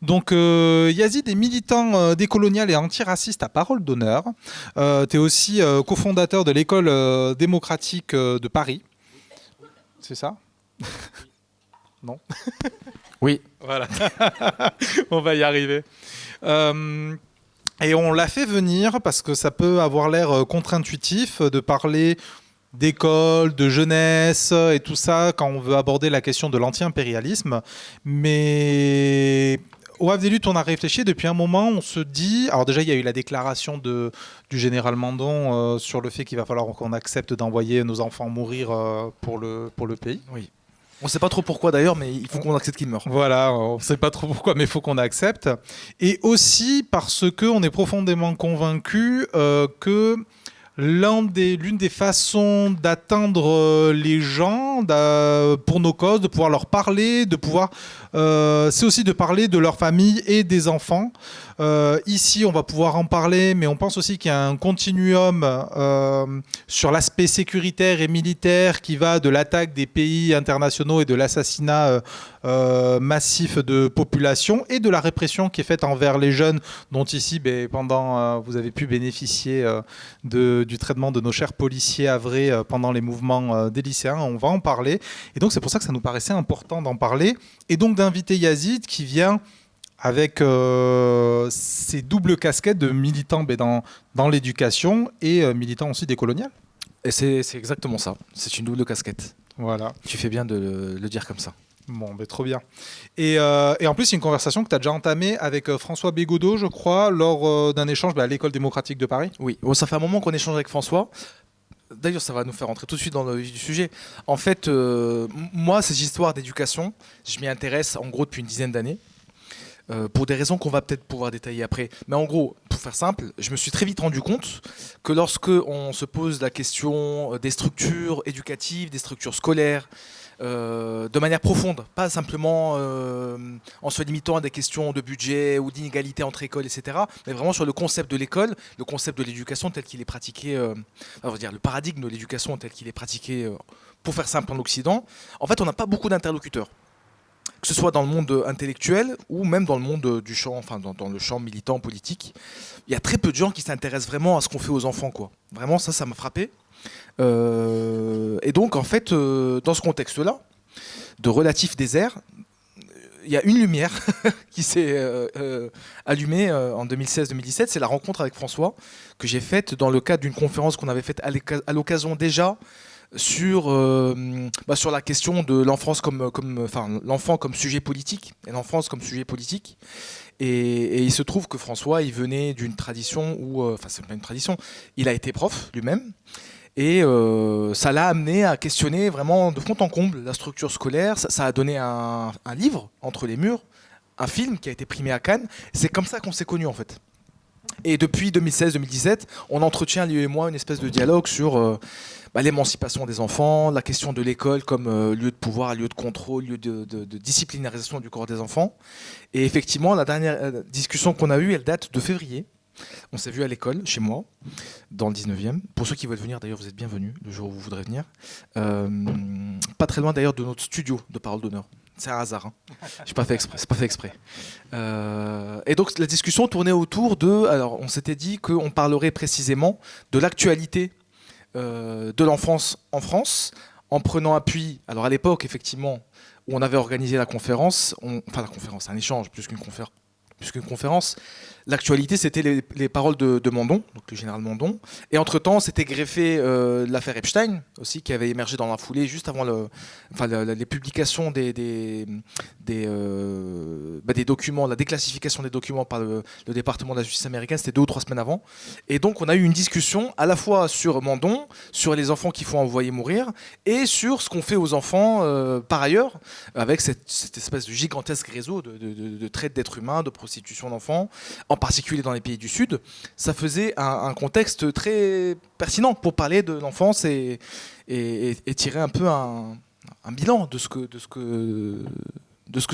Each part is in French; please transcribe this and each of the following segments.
Donc, Yazid est militant décolonial et antiraciste à parole d'honneur. Tu es aussi cofondateur de l'école démocratique de Paris. C'est ça? Non. Oui. Voilà. On va y arriver. Et on l'a fait venir parce que ça peut avoir l'air contre-intuitif de parler d'école, de jeunesse et tout ça quand on veut aborder la question de l'anti-impérialisme. Mais au Havre des Luttes, on a réfléchi depuis un moment, on se dit... Alors déjà, il y a eu la déclaration du général Mandon sur le fait qu'il va falloir qu'on accepte d'envoyer nos enfants mourir pour le pays. Oui. On ne sait pas trop pourquoi d'ailleurs, mais il faut qu'on accepte qu'ils meurent. Voilà, on ne sait pas trop pourquoi, mais il faut qu'on accepte. Et aussi parce qu'on est profondément convaincu que l'une des façons d'atteindre les gens pour nos causes, de pouvoir leur parler, c'est aussi de parler de leur famille et des enfants. Ici, on va pouvoir en parler, mais on pense aussi qu'il y a un continuum sur l'aspect sécuritaire et militaire qui va de l'attaque des pays internationaux et de l'assassinat massif de population et de la répression qui est faite envers les jeunes, dont ici, vous avez pu bénéficier du traitement de nos chers policiers havrés pendant les mouvements des lycéens. On va en parler. Et donc, c'est pour ça que ça nous paraissait important d'en parler. Et donc, d'inviter Yazid qui vient avec ces doubles casquettes de militant dans l'éducation et militant aussi décolonial. Et c'est exactement ça. C'est une double casquette. Voilà. Tu fais bien de le dire comme ça. Bon, trop bien. Et en plus, c'est une conversation que tu as déjà entamée avec François Bégodeau, je crois, lors d'un échange à l'École démocratique de Paris. Oui, bon, ça fait un moment qu'on échange avec François. D'ailleurs, ça va nous faire rentrer tout de suite dans le vif du sujet. En fait, moi, ces histoires d'éducation, je m'y intéresse en gros depuis une dizaine d'années. Pour des raisons qu'on va peut-être pouvoir détailler après. Mais en gros, pour faire simple, je me suis très vite rendu compte que lorsque on se pose la question des structures éducatives, des structures scolaires, de manière profonde, pas simplement en se limitant à des questions de budget ou d'inégalité entre écoles, etc., mais vraiment sur le concept de l'école, le concept de l'éducation tel qu'il est pratiqué, on va dire le paradigme de l'éducation tel qu'il est pratiqué, pour faire simple en Occident. En fait, on n'a pas beaucoup d'interlocuteurs, que ce soit dans le monde intellectuel ou même dans le monde du champ, enfin dans le champ militant politique. Il y a très peu de gens qui s'intéressent vraiment à ce qu'on fait aux enfants, quoi. Vraiment, ça m'a frappé. Et donc, en fait, dans ce contexte-là, de relatif désert, il y a une lumière qui s'est allumée en 2016-2017. C'est la rencontre avec François que j'ai faite dans le cadre d'une conférence qu'on avait faite à l'occasion déjà sur la question de l'enfance l'enfant comme sujet politique et l'enfance comme sujet politique. Et il se trouve que François, il venait d'une tradition où, c'est pas une tradition, il a été prof lui-même. Et ça l'a amené à questionner vraiment de fond en comble la structure scolaire. Ça a donné un livre, Entre les murs, un film qui a été primé à Cannes. C'est comme ça qu'on s'est connus en fait. Et depuis 2016-2017, on entretient, lui et moi, une espèce de dialogue sur l'émancipation des enfants, la question de l'école comme lieu de pouvoir, lieu de contrôle, lieu de disciplinarisation du corps des enfants. Et effectivement, la dernière discussion qu'on a eue, elle date de février. On s'est vu à l'école, chez moi, dans le 19e. Pour ceux qui veulent venir, d'ailleurs, vous êtes bienvenus le jour où vous voudrez venir. Pas très loin, d'ailleurs, de notre studio de Parole d'honneur. C'est un hasard, hein. J'ai pas fait exprès, c'est pas fait exprès. Et donc, la discussion tournait autour de... Alors, on s'était dit qu'on parlerait précisément de l'actualité de l'enfance en France, en prenant appui... Alors, à l'époque, effectivement, où on avait organisé la conférence, un échange, plus qu'une conférence, l'actualité, c'était les paroles de Mandon, donc le général Mandon. Et entre-temps, s'était greffé l'affaire Epstein, aussi, qui avait émergé dans la foulée, juste avant les publications des documents, la déclassification des documents par le département de la justice américaine, c'était 2 ou 3 semaines avant. Et donc, on a eu une discussion à la fois sur Mandon, sur les enfants qu'il faut envoyer mourir, et sur ce qu'on fait aux enfants par ailleurs, avec cette espèce de gigantesque réseau de traite d'êtres humains, de prostitution d'enfants, en particulier dans les pays du Sud. Ça faisait un contexte très pertinent pour parler de l'enfance et tirer un peu un bilan de ce que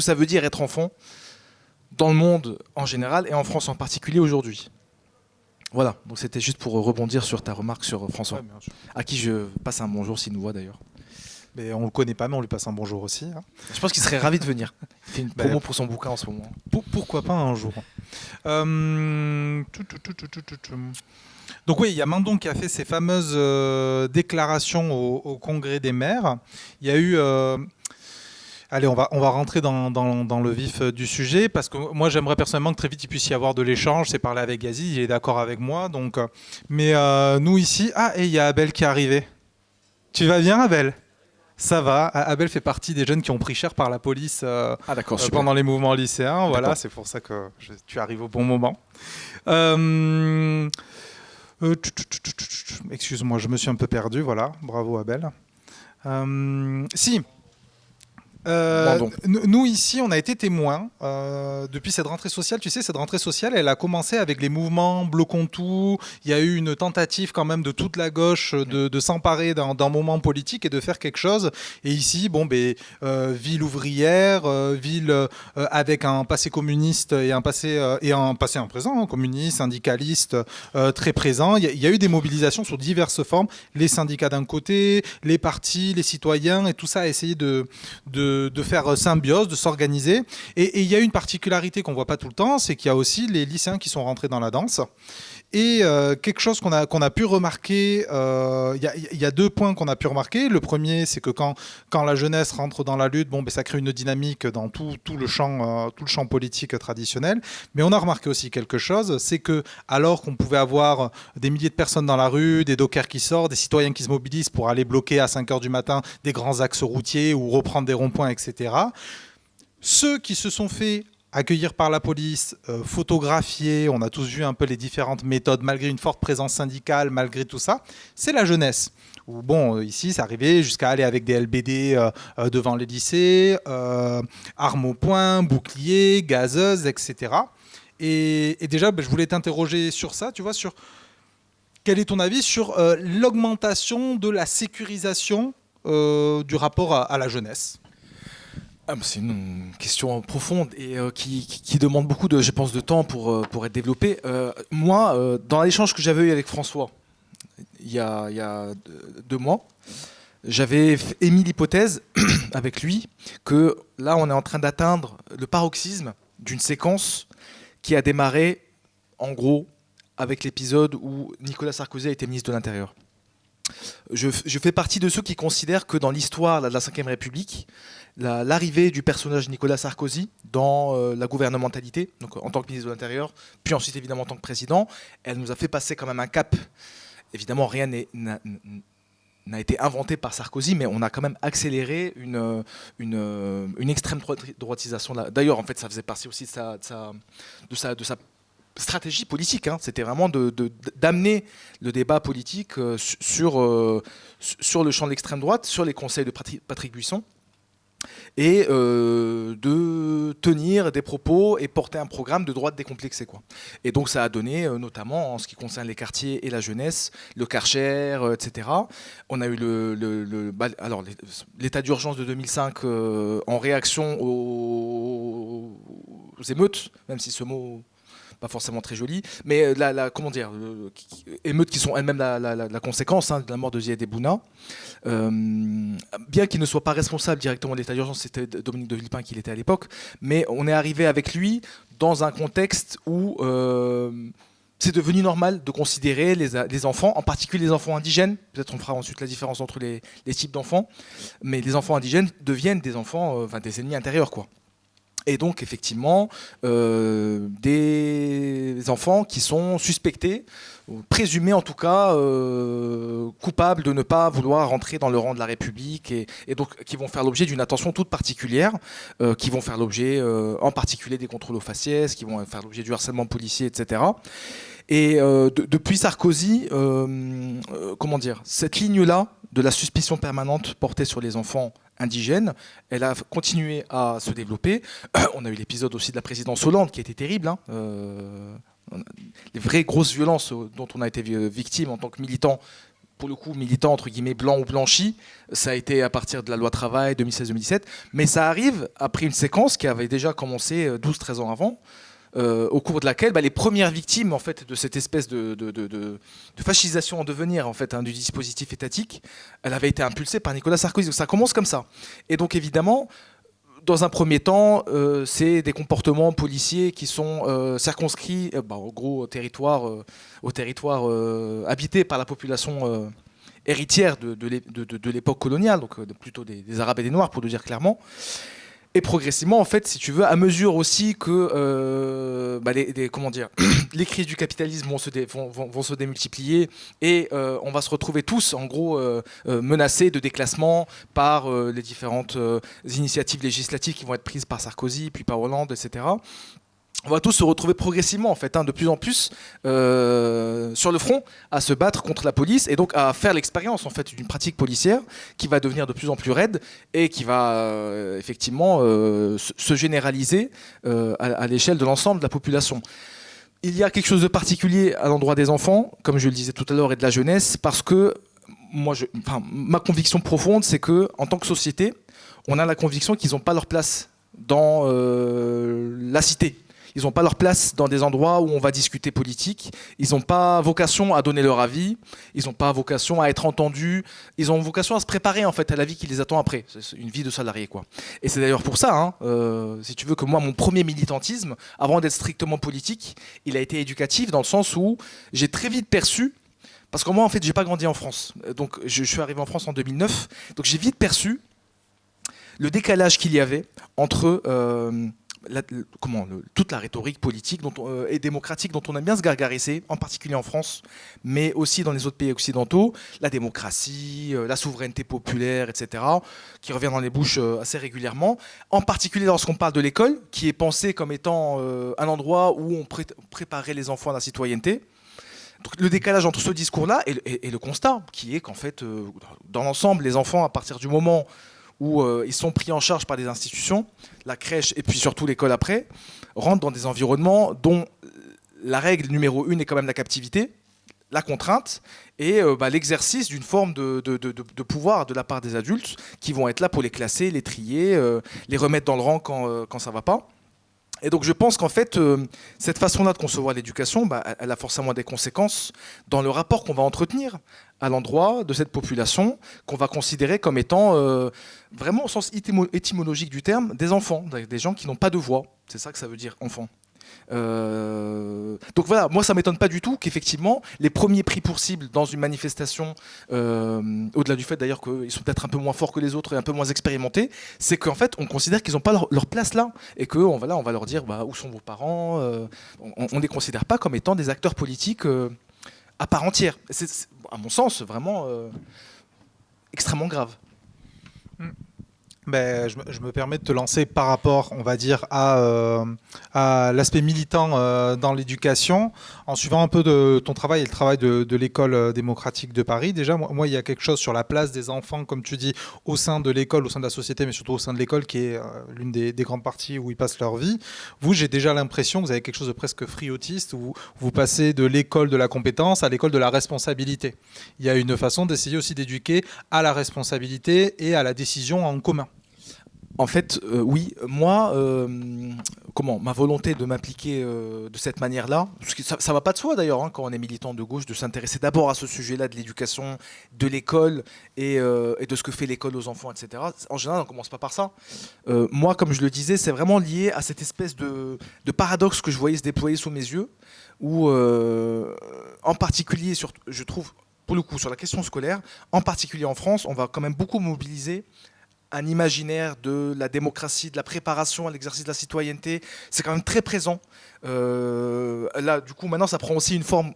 ça veut dire être enfant dans le monde en général et en France en particulier aujourd'hui. Voilà, donc c'était juste pour rebondir sur ta remarque sur François, à qui je passe un bonjour s'il nous voit d'ailleurs. Mais on le connaît pas, mais on lui passe un bonjour aussi. Hein. Je pense qu'il serait ravi de venir. Il fait une promo pour son bouquin en ce moment. Pourquoi pas un jour. Donc oui, il y a Mandon qui a fait ses fameuses déclarations au Congrès des maires. Il y a eu... Allez, on va rentrer dans le vif du sujet, parce que moi j'aimerais personnellement que très vite il puisse y avoir de l'échange. C'est parler avec Gazi, il est d'accord avec moi. Donc, mais nous ici... Ah, et il y a Abel qui est arrivé. Tu vas bien, Abel ? Ça va. Abel fait partie des jeunes qui ont pris cher par la police pendant les mouvements lycéens. Voilà, c'est pour ça que tu arrives au bon moment. Excuse-moi, je me suis un peu perdu. Voilà, bravo Abel. Si. Nous ici on a été témoins depuis cette rentrée sociale. Tu sais, cette rentrée sociale elle a commencé avec les mouvements Bloquons tout. Il y a eu une tentative quand même de toute la gauche de s'emparer d'un moment politique et de faire quelque chose. Et ici ville ouvrière, ville avec un passé communiste et un passé un présent communiste, syndicaliste très présent. Il y a eu des mobilisations sous diverses formes, les syndicats d'un côté, les partis, les citoyens, et tout ça a essayé de faire symbiose, de s'organiser. Et il y a une particularité qu'on ne voit pas tout le temps, c'est qu'il y a aussi les lycéens qui sont rentrés dans la danse. Et quelque chose qu'on a pu remarquer, il y a 2 points qu'on a pu remarquer. Le premier, c'est que quand la jeunesse rentre dans la lutte, ça crée une dynamique dans tout le champ politique traditionnel. Mais on a remarqué aussi quelque chose, c'est que alors qu'on pouvait avoir des milliers de personnes dans la rue, des dockers qui sortent, des citoyens qui se mobilisent pour aller bloquer à 5h du matin des grands axes routiers ou reprendre des ronds-points, etc., ceux qui se sont fait accueillir par la police, photographier, on a tous vu un peu les différentes méthodes, malgré une forte présence syndicale, malgré tout ça, c'est la jeunesse. Ici, c'est arrivé jusqu'à aller avec des LBD devant les lycées, armes au poing, boucliers, gazeuses, etc. Et déjà, je voulais t'interroger sur ça, tu vois, sur quel est ton avis sur l'augmentation de la sécurisation du rapport à la jeunesse ? C'est une question profonde et qui demande beaucoup je pense, de temps pour être développée. Moi, dans l'échange que j'avais eu avec François, il y a 2 mois, j'avais émis l'hypothèse avec lui que là, on est en train d'atteindre le paroxysme d'une séquence qui a démarré, en gros, avec l'épisode où Nicolas Sarkozy a été ministre de l'Intérieur. Je fais partie de ceux qui considèrent que dans l'histoire de la Ve République, l'arrivée du personnage Nicolas Sarkozy dans la gouvernementalité, donc en tant que ministre de l'Intérieur, puis ensuite évidemment en tant que président, elle nous a fait passer quand même un cap. Évidemment, rien n'a été inventé par Sarkozy, mais on a quand même accéléré une extrême droitisation. D'ailleurs, en fait, ça faisait partie aussi de sa stratégie politique. C'était vraiment d'amener le débat politique sur le champ de l'extrême droite, sur les conseils de Patrick Buisson, et de tenir des propos et porter un programme de droite décomplexé, quoi. Et donc ça a donné, notamment en ce qui concerne les quartiers et la jeunesse, le Karcher, etc. On a eu l'état d'urgence de 2005 en réaction aux émeutes, même si ce mot pas forcément très joli, mais émeutes qui sont elles-mêmes la conséquence de la mort de Ziad Bouna. Bien qu'il ne soit pas responsable directement de l'état d'urgence, c'était Dominique de Villepin qui l'était à l'époque, mais on est arrivé avec lui dans un contexte où c'est devenu normal de considérer les enfants, en particulier les enfants indigènes, peut-être on fera ensuite la différence entre les types d'enfants, mais les enfants indigènes deviennent des enfants, des ennemis intérieurs, quoi. Et donc, effectivement, des enfants qui sont suspectés, présumés en tout cas, coupables de ne pas vouloir rentrer dans le rang de la République, et donc qui vont faire l'objet d'une attention toute particulière, qui vont faire l'objet en particulier des contrôles aux faciès, qui vont faire l'objet du harcèlement policier, etc. Et depuis Sarkozy, cette ligne-là de la suspicion permanente portée sur les enfants indigènes, elle a continué à se développer. On a eu l'épisode aussi de la présidence Hollande qui a été terrible. Les vraies grosses violences dont on a été victime en tant que militant, pour le coup militant entre guillemets blanc ou blanchi, ça a été à partir de la loi travail 2016-2017. Mais ça arrive après une séquence qui avait déjà commencé 12-13 ans avant, au cours de laquelle les premières victimes en fait de cette espèce de fascisation en devenir en fait du dispositif étatique, elle avait été impulsée par Nicolas Sarkozy. Donc ça commence comme ça. Et donc évidemment, dans un premier temps, c'est des comportements policiers qui sont circonscrits en gros au territoire habité par la population héritière de l'époque coloniale, donc plutôt des Arabes et des Noirs pour le dire clairement. Et progressivement, en fait, si tu veux, à mesure aussi que comment dire, les crises du capitalisme vont se démultiplier et on va se retrouver tous, en gros, menacés de déclassement par les différentes initiatives législatives qui vont être prises par Sarkozy, puis par Hollande, etc. On va tous se retrouver progressivement, en fait, de plus en plus sur le front, à se battre contre la police et donc à faire l'expérience en fait d'une pratique policière qui va devenir de plus en plus raide et qui va effectivement se généraliser à l'échelle de l'ensemble de la population. Il y a quelque chose de particulier à l'endroit des enfants, comme je le disais tout à l'heure, et de la jeunesse, parce que ma conviction profonde, c'est que en tant que société, on a la conviction qu'ils n'ont pas leur place dans la cité. Ils n'ont pas leur place dans des endroits où on va discuter politique. Ils n'ont pas vocation à donner leur avis. Ils n'ont pas vocation à être entendus. Ils ont vocation à se préparer en fait à la vie qui les attend après. C'est une vie de salarié, quoi. Et c'est d'ailleurs pour ça, si tu veux, que moi, mon premier militantisme, avant d'être strictement politique, il a été éducatif dans le sens où j'ai très vite perçu. Parce que moi, en fait, j'ai pas grandi en France. Donc, je suis arrivé en France en 2009. Donc, j'ai vite perçu le décalage qu'il y avait entre toute la rhétorique politique et démocratique dont on aime bien se gargariser, en particulier en France, mais aussi dans les autres pays occidentaux, la démocratie, la souveraineté populaire, etc., qui revient dans les bouches assez régulièrement, en particulier lorsqu'on parle de l'école, qui est pensée comme étant un endroit où on préparait les enfants à la citoyenneté. Donc, le décalage entre ce discours-là et le constat, qui est qu'en fait, dans l'ensemble, les enfants, à partir du moment où ils sont pris en charge par des institutions, la crèche et puis surtout l'école après, rentrent dans des environnements dont la règle numéro 1 est quand même la captivité, la contrainte et l'exercice d'une forme de pouvoir de la part des adultes qui vont être là pour les classer, les trier, les remettre dans le rang quand ça ne va pas. Et donc je pense qu'en fait, cette façon-là de concevoir l'éducation, elle a forcément des conséquences dans le rapport qu'on va entretenir à l'endroit de cette population, qu'on va considérer comme étant, vraiment au sens étymologique du terme, des enfants, des gens qui n'ont pas de voix. C'est ça que ça veut dire, enfant. Donc voilà, moi ça m'étonne pas du tout qu'effectivement les premiers pris pour cible dans une manifestation, au-delà du fait d'ailleurs qu'ils sont peut-être un peu moins forts que les autres et un peu moins expérimentés, c'est qu'en fait on considère qu'ils n'ont pas leur place là et qu'on va leur dire où sont vos parents, on ne les considère pas comme étant des acteurs politiques à part entière. C'est à mon sens vraiment extrêmement grave. Je me permets de te lancer par rapport, on va dire, à l'aspect militant dans l'éducation, en suivant un peu de ton travail et le travail de l'école démocratique de Paris. Déjà, moi, il y a quelque chose sur la place des enfants, comme tu dis, au sein de l'école, au sein de la société, mais surtout au sein de l'école, qui est l'une des grandes parties où ils passent leur vie. Vous, j'ai déjà l'impression que vous avez quelque chose de presque friotiste, où vous passez de l'école de la compétence à l'école de la responsabilité. Il y a une façon d'essayer aussi d'éduquer à la responsabilité et à la décision en commun. En fait, oui, moi, ma volonté de m'appliquer de cette manière-là, parce que ça ne va pas de soi d'ailleurs, quand on est militant de gauche, de s'intéresser d'abord à ce sujet-là de l'éducation, de l'école et de ce que fait l'école aux enfants, etc. En général, on ne commence pas par ça. Moi, comme je le disais, c'est vraiment lié à cette espèce de paradoxe que je voyais se déployer sous mes yeux, où, en particulier, je trouve, pour le coup, sur la question scolaire, en particulier en France, on va quand même beaucoup mobiliser un imaginaire de la démocratie, de la préparation à l'exercice de la citoyenneté. C'est quand même très présent. Là, du coup, maintenant, ça prend aussi une forme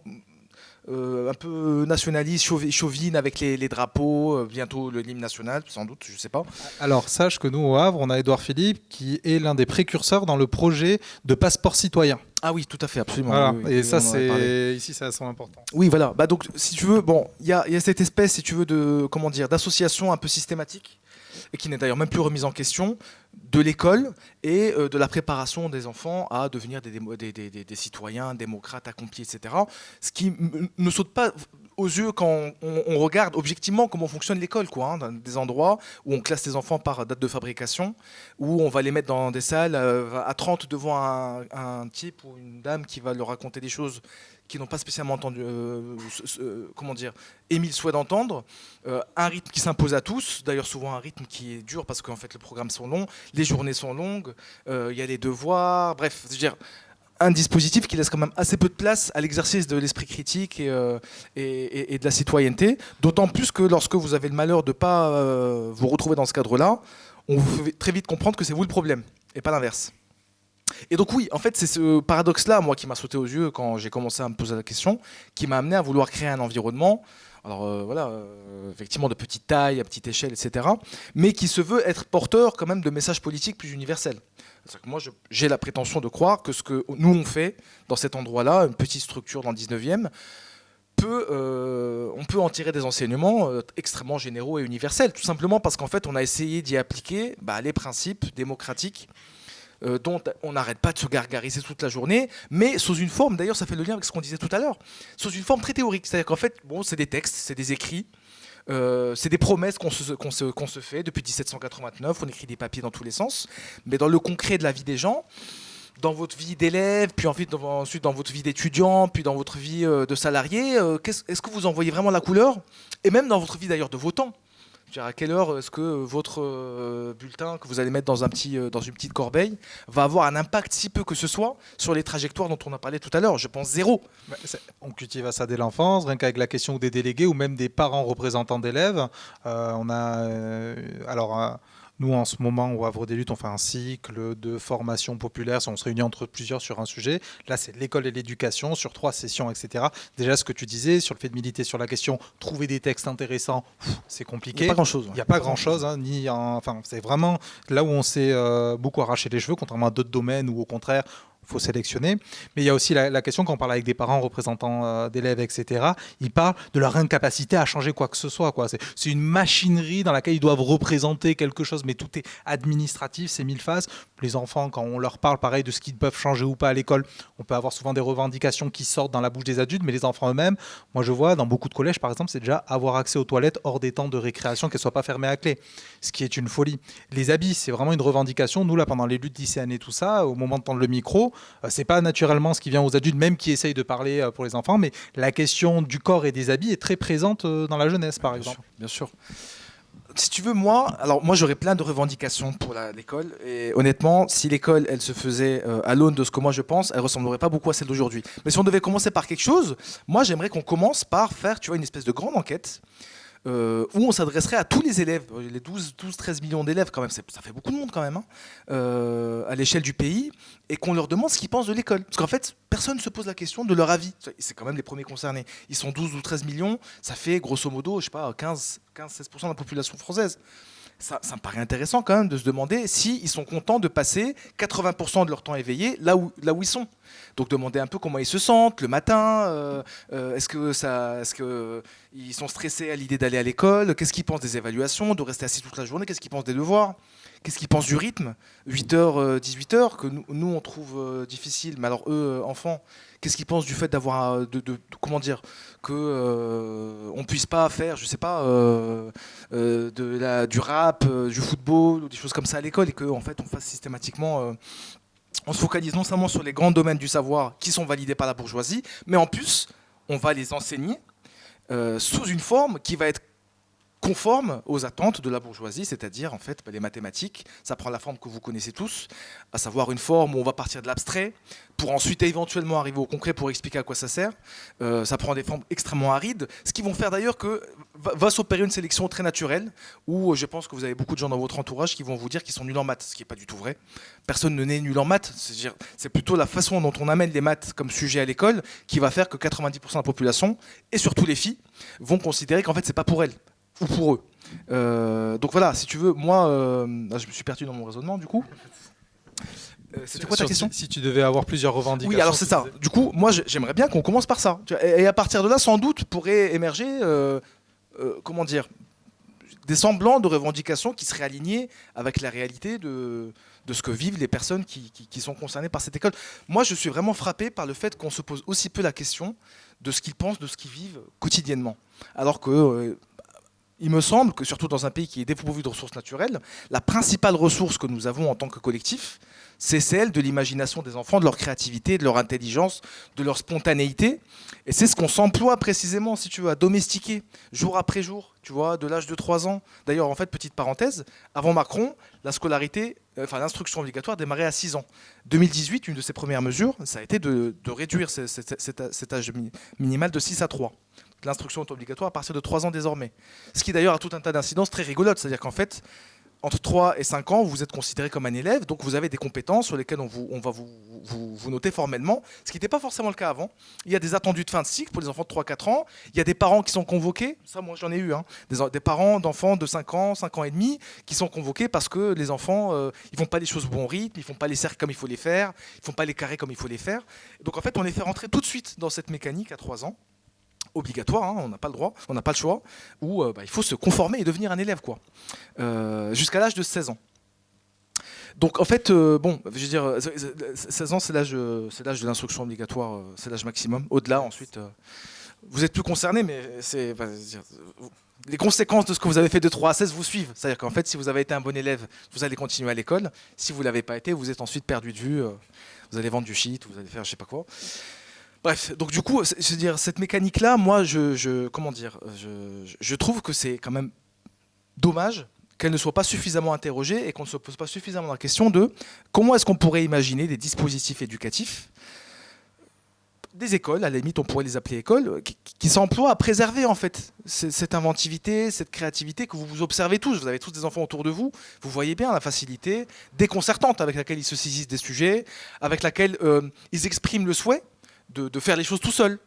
un peu nationaliste, chauvine, avec les drapeaux, bientôt l'hymne national, sans doute, je ne sais pas. Alors, sache que nous, au Havre, on a Édouard Philippe, qui est l'un des précurseurs dans le projet de passeport citoyen. Ah oui, tout à fait, absolument. Voilà. Oui, et ça, ici, c'est assez important. Oui, voilà. Donc, si tu veux, il y a cette espèce, si tu veux, d'association un peu systématique, et qui n'est d'ailleurs même plus remise en question, de l'école et de la préparation des enfants à devenir des citoyens démocrates accomplis, etc. Ce qui ne saute pas aux yeux quand on regarde objectivement comment fonctionne l'école, quoi, hein, dans des endroits où on classe les enfants par date de fabrication, où on va les mettre dans des salles à 30 devant un type ou une dame qui va leur raconter des choses qui n'ont pas spécialement entendu, comment dire, émis le souhait d'entendre, un rythme qui s'impose à tous, d'ailleurs souvent un rythme qui est dur parce qu'en fait les programmes sont longs, les journées sont longues, il y a les devoirs, bref, je veux dire, un dispositif qui laisse quand même assez peu de place à l'exercice de l'esprit critique et de la citoyenneté, d'autant plus que lorsque vous avez le malheur de ne pas vous retrouver dans ce cadre-là, on vous fait très vite comprendre que c'est vous le problème, et pas l'inverse. Et donc oui, en fait, c'est ce paradoxe-là, moi, qui m'a sauté aux yeux quand j'ai commencé à me poser la question, qui m'a amené à vouloir créer un environnement, alors voilà, effectivement de petite taille, à petite échelle, etc., mais qui se veut être porteur quand même de messages politiques plus universels. C'est-à-dire que moi, j'ai la prétention de croire que ce que nous on fait dans cet endroit-là, une petite structure dans le 19e, on peut en tirer des enseignements extrêmement généraux et universels, tout simplement parce qu'en fait, on a essayé d'y appliquer les principes démocratiques dont on n'arrête pas de se gargariser toute la journée, mais sous une forme, d'ailleurs ça fait le lien avec ce qu'on disait tout à l'heure, sous une forme très théorique. C'est-à-dire qu'en fait, bon, c'est des textes, c'est des écrits, c'est des promesses qu'on se fait depuis 1789, on écrit des papiers dans tous les sens, mais dans le concret de la vie des gens, dans votre vie d'élève, puis ensuite dans votre vie d'étudiant, puis dans votre vie de salarié, est-ce que vous en voyez vraiment la couleur? Et même dans votre vie d'ailleurs de votant. À quelle heure est-ce que votre bulletin que vous allez mettre dans une petite corbeille va avoir un impact si peu que ce soit sur les trajectoires dont on a parlé tout à l'heure? Je pense zéro. On cultive à ça dès l'enfance, rien qu'avec la question des délégués ou même des parents représentants d'élèves. Nous, en ce moment, au Havre des Luttes, on fait un cycle de formation populaire. On se réunit entre plusieurs sur un sujet. Là, c'est l'école et l'éducation sur 3 sessions, etc. Déjà, ce que tu disais sur le fait de militer sur la question, trouver des textes intéressants, c'est compliqué. Il n'y a pas grand-chose. Il n'y a pas grand-chose. C'est vraiment là où on s'est beaucoup arraché les cheveux, contrairement à d'autres domaines où, au contraire, il faut sélectionner. Mais il y a aussi la question, quand on parle avec des parents représentants d'élèves, etc., ils parlent de leur incapacité à changer quoi que ce soit, quoi. C'est une machinerie dans laquelle ils doivent représenter quelque chose, mais tout est administratif, c'est mille faces. Les enfants, quand on leur parle pareil de ce qu'ils peuvent changer ou pas à l'école, on peut avoir souvent des revendications qui sortent dans la bouche des adultes, mais les enfants eux-mêmes, moi je vois dans beaucoup de collèges par exemple, c'est déjà avoir accès aux toilettes hors des temps de récréation, qu'elles ne soient pas fermées à clé, ce qui est une folie. Les habits, c'est vraiment une revendication. Nous là, pendant les luttes lycéennes et tout ça, au moment de tendre le micro, c'est pas naturellement ce qui vient aux adultes, même qui essayent de parler pour les enfants, mais la question du corps et des habits est très présente dans la jeunesse, par exemple. Bien sûr. Si tu veux, moi j'aurais plein de revendications pour l'école. Et honnêtement, si l'école, elle se faisait à l'aune de ce que moi je pense, elle ressemblerait pas beaucoup à celle d'aujourd'hui. Mais si on devait commencer par quelque chose, moi j'aimerais qu'on commence par faire, tu vois, une espèce de grande enquête. Où on s'adresserait à tous les élèves, les 12-13 millions d'élèves quand même, ça fait beaucoup de monde quand même, à l'échelle du pays, et qu'on leur demande ce qu'ils pensent de l'école. Parce qu'en fait, personne ne se pose la question de leur avis. C'est quand même les premiers concernés. Ils sont 12 ou 13 millions, ça fait grosso modo, je sais pas, 15-16% de la population française. Ça me paraît intéressant quand même de se demander s'ils sont contents de passer 80% de leur temps éveillé là où ils sont. Donc demander un peu comment ils se sentent le matin, est-ce qu'ils sont stressés à l'idée d'aller à l'école, qu'est-ce qu'ils pensent des évaluations, de rester assis toute la journée, qu'est-ce qu'ils pensent des devoirs, qu'est-ce qu'ils pensent du rythme, 8h, 18h, que nous on trouve difficile, mais alors eux, enfants, qu'est-ce qu'ils pensent du fait d'avoir, comment dire, qu'on ne puisse pas faire, je sais pas, du rap, du football, ou des choses comme ça à l'école, et qu'en fait on fasse systématiquement... on se focalise non seulement sur les grands domaines du savoir qui sont validés par la bourgeoisie, mais en plus, on va les enseigner sous une forme qui va être conforme aux attentes de la bourgeoisie, c'est-à-dire en fait les mathématiques. Ça prend la forme que vous connaissez tous, à savoir une forme où on va partir de l'abstrait pour ensuite éventuellement arriver au concret pour expliquer à quoi ça sert. Ça prend des formes extrêmement arides, ce qui vont faire d'ailleurs que va s'opérer une sélection très naturelle, où je pense que vous avez beaucoup de gens dans votre entourage qui vont vous dire qu'ils sont nuls en maths, ce qui n'est pas du tout vrai. Personne ne naît nul en maths, c'est plutôt la façon dont on amène les maths comme sujet à l'école qui va faire que 90% de la population, et surtout les filles, vont considérer qu'en fait c'est pas pour elles, ou pour eux. Donc voilà, si tu veux, moi, je me suis perdu dans mon raisonnement du coup. C'était quoi ta question ? Si tu devais avoir plusieurs revendications. Oui, alors c'est ça. Du coup, moi, j'aimerais bien qu'on commence par ça. Et à partir de là, sans doute, pourrait émerger, comment dire, des semblants de revendications qui seraient alignés avec la réalité de ce que vivent les personnes qui sont concernées par cette école. Moi, je suis vraiment frappé par le fait qu'on se pose aussi peu la question de ce qu'ils pensent, de ce qu'ils vivent quotidiennement. Alors que il me semble que, surtout dans un pays qui est dépourvu de ressources naturelles, la principale ressource que nous avons en tant que collectif, c'est celle de l'imagination des enfants, de leur créativité, de leur intelligence, de leur spontanéité. Et c'est ce qu'on s'emploie précisément, si tu veux, à domestiquer jour après jour, tu vois, de l'âge de 3 ans. D'ailleurs, en fait, petite parenthèse, avant Macron, la scolarité, l'instruction obligatoire démarrait à 6 ans. 2018, une de ses premières mesures, ça a été de réduire cet âge minimal de 6 à 3. L'instruction est obligatoire à partir de 3 ans désormais. Ce qui d'ailleurs a tout un tas d'incidences très rigolotes, c'est-à-dire qu'en fait, entre 3 et 5 ans, vous êtes considéré comme un élève, donc vous avez des compétences sur lesquelles on va vous noter formellement, ce qui n'était pas forcément le cas avant. Il y a des attendus de fin de cycle pour les enfants de 3-4 ans, il y a des parents qui sont convoqués, ça moi j'en ai eu, des parents d'enfants de 5 ans et demi, qui sont convoqués parce que les enfants, ils font pas les choses au bon rythme, ils font pas les cercles comme il faut les faire, ils font pas les carrés comme il faut les faire. Donc en fait, on les fait rentrer tout de suite dans cette mécanique à 3 ans. Obligatoire, on n'a pas le droit, on n'a pas le choix, où il faut se conformer et devenir un élève, quoi, jusqu'à l'âge de 16 ans. Donc en fait, je veux dire, 16 ans c'est l'âge de l'instruction obligatoire, c'est l'âge maximum. Au-delà, ensuite, vous êtes plus concerné, mais les conséquences de ce que vous avez fait de 3 à 16 vous suivent. C'est-à-dire qu'en fait, si vous avez été un bon élève, vous allez continuer à l'école. Si vous ne l'avez pas été, vous êtes ensuite perdu de vue, vous allez vendre du shit, vous allez faire je sais pas quoi. Bref, donc du coup, je veux dire, cette mécanique-là, moi, je trouve que c'est quand même dommage qu'elle ne soit pas suffisamment interrogée et qu'on ne se pose pas suffisamment la question de comment est-ce qu'on pourrait imaginer des dispositifs éducatifs, des écoles, à la limite on pourrait les appeler écoles, qui s'emploient à préserver en fait cette inventivité, cette créativité que vous observez tous. Vous avez tous des enfants autour de vous, vous voyez bien la facilité déconcertante avec laquelle ils se saisissent des sujets, avec laquelle ils expriment le souhait de faire les choses tout seul.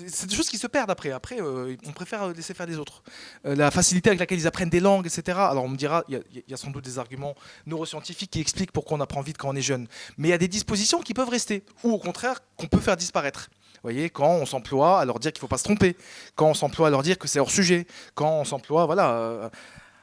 C'est des choses qui se perdent après. Après, on préfère laisser faire les autres. La facilité avec laquelle ils apprennent des langues, etc. Alors on me dira, il y a sans doute des arguments neuroscientifiques qui expliquent pourquoi on apprend vite quand on est jeune. Mais il y a des dispositions qui peuvent rester, ou au contraire, qu'on peut faire disparaître. Vous voyez, quand on s'emploie à leur dire qu'il ne faut pas se tromper, quand on s'emploie à leur dire que c'est hors sujet, quand on s'emploie,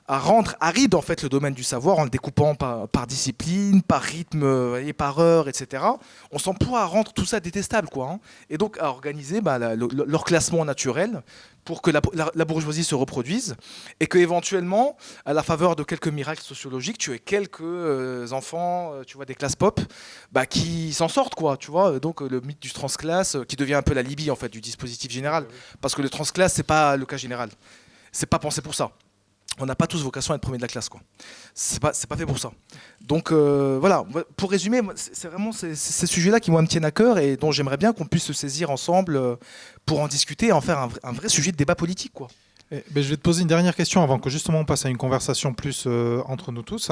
à rendre aride en fait le domaine du savoir en le découpant par discipline, par rythme, par heure, etc. On s'emploie à rendre tout ça détestable, quoi. Et donc à organiser leur classement naturel pour que la bourgeoisie se reproduise et que éventuellement, à la faveur de quelques miracles sociologiques, tu aies quelques enfants, tu vois, des classes pop, qui s'en sortent, quoi. Tu vois. Donc le mythe du transclasse qui devient un peu la Libye en fait du dispositif général, parce que le transclasse c'est pas le cas général, c'est pas pensé pour ça. On n'a pas tous vocation à être premier de la classe, quoi. C'est pas fait pour ça. Donc voilà, pour résumer, c'est vraiment ces sujets-là qui moi me tiennent à cœur et dont j'aimerais bien qu'on puisse se saisir ensemble pour en discuter et en faire un vrai sujet de débat politique, quoi. Je vais te poser une dernière question avant que justement on passe à une conversation plus entre nous tous.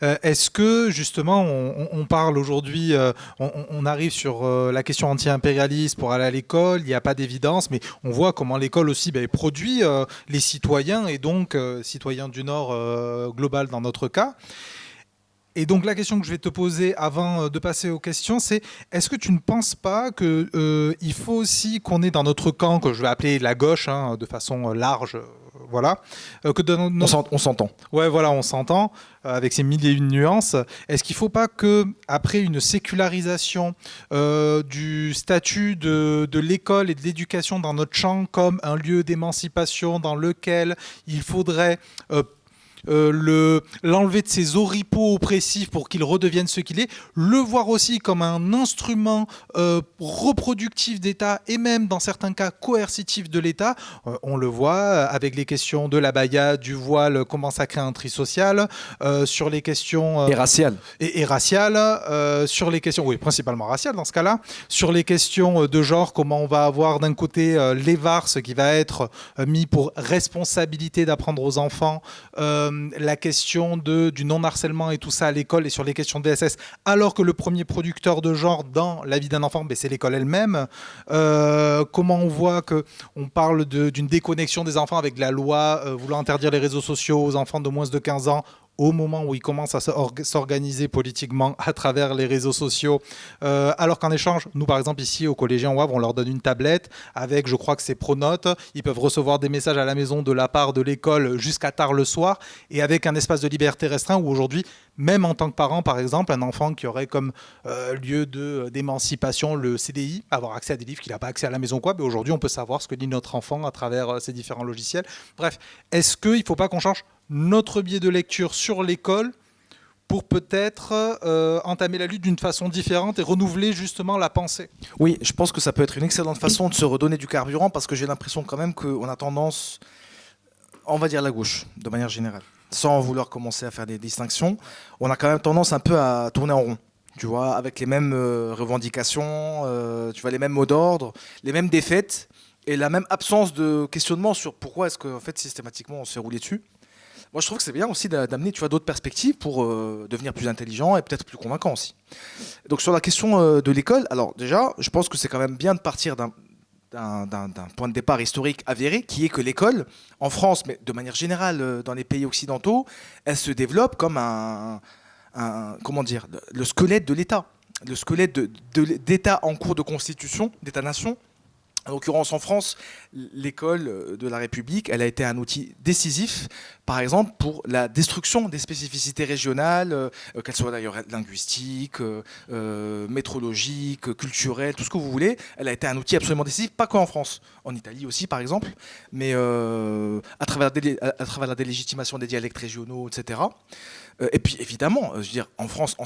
Est-ce que justement on parle aujourd'hui, on arrive sur la question anti-impérialiste pour aller à l'école, il n'y a pas d'évidence, mais on voit comment l'école aussi produit les citoyens et donc citoyens du Nord global dans notre cas. Et donc la question que je vais te poser avant de passer aux questions, c'est est-ce que tu ne penses pas qu'il faut aussi qu'on ait dans notre camp, que je vais appeler la gauche de façon large, voilà, que dans on s'entend. Ouais, voilà, on s'entend avec ces mille et une nuances. Est-ce qu'il ne faut pas que après une sécularisation du statut de l'école et de l'éducation dans notre champ comme un lieu d'émancipation dans lequel il faudrait l'enlever de ses oripeaux oppressifs pour qu'il redevienne ce qu'il est, le voir aussi comme un instrument reproductif d'État et même dans certains cas coercitif de l'État. On le voit avec les questions de l'abaya, du voile, comment ça crée un tri social, sur les questions et raciales. Et raciales, sur les questions, oui, principalement raciales dans ce cas-là, sur les questions de genre, comment on va avoir d'un côté l'EVAR, ce qui va être mis pour responsabilité d'apprendre aux enfants la question du non-harcèlement et tout ça à l'école et sur les questions de DSS, alors que le premier producteur de genre dans la vie d'un enfant, c'est l'école elle-même. Comment on voit qu'on parle d'une déconnexion des enfants avec la loi voulant interdire les réseaux sociaux aux enfants de moins de 15 ans au moment où ils commencent à s'organiser politiquement à travers les réseaux sociaux, alors qu'en échange, nous par exemple ici au Collégien Wavre, on leur donne une tablette avec, je crois que c'est Pronote, ils peuvent recevoir des messages à la maison de la part de l'école jusqu'à tard le soir, et avec un espace de liberté restreint où aujourd'hui même en tant que parent, par exemple, un enfant qui aurait comme lieu d'émancipation le CDI, avoir accès à des livres qu'il n'a pas accès à la maison, quoi. Mais aujourd'hui, on peut savoir ce que lit notre enfant à travers ces différents logiciels. Bref, est-ce qu'il ne faut pas qu'on change notre biais de lecture sur l'école pour peut-être entamer la lutte d'une façon différente et renouveler justement la pensée? Oui, je pense que ça peut être une excellente façon de se redonner du carburant, parce que j'ai l'impression quand même qu'on a tendance, on va dire la gauche, de manière générale, sans vouloir commencer à faire des distinctions, on a quand même tendance un peu à tourner en rond. Tu vois, avec les mêmes revendications, tu vois, les mêmes mots d'ordre, les mêmes défaites et la même absence de questionnement sur pourquoi est-ce qu'en fait systématiquement on se fait rouler dessus. Moi, je trouve que c'est bien aussi d'amener, tu vois, d'autres perspectives pour devenir plus intelligent et peut-être plus convaincant aussi. Donc sur la question de l'école, alors déjà, je pense que c'est quand même bien de partir d'un point de départ historique avéré, qui est que l'école, en France, mais de manière générale dans les pays occidentaux, elle se développe comme comment dire, le squelette de l'État, le squelette d'État en cours de constitution, d'État-nation. En l'occurrence, en France, l'école de la République, elle a été un outil décisif, par exemple, pour la destruction des spécificités régionales, qu'elles soient d'ailleurs linguistiques, métrologiques, culturelles, tout ce que vous voulez. Elle a été un outil absolument décisif, pas qu'en France, en Italie aussi, par exemple, mais à travers la délégitimation des dialectes régionaux, etc. Et puis évidemment, je veux dire, en France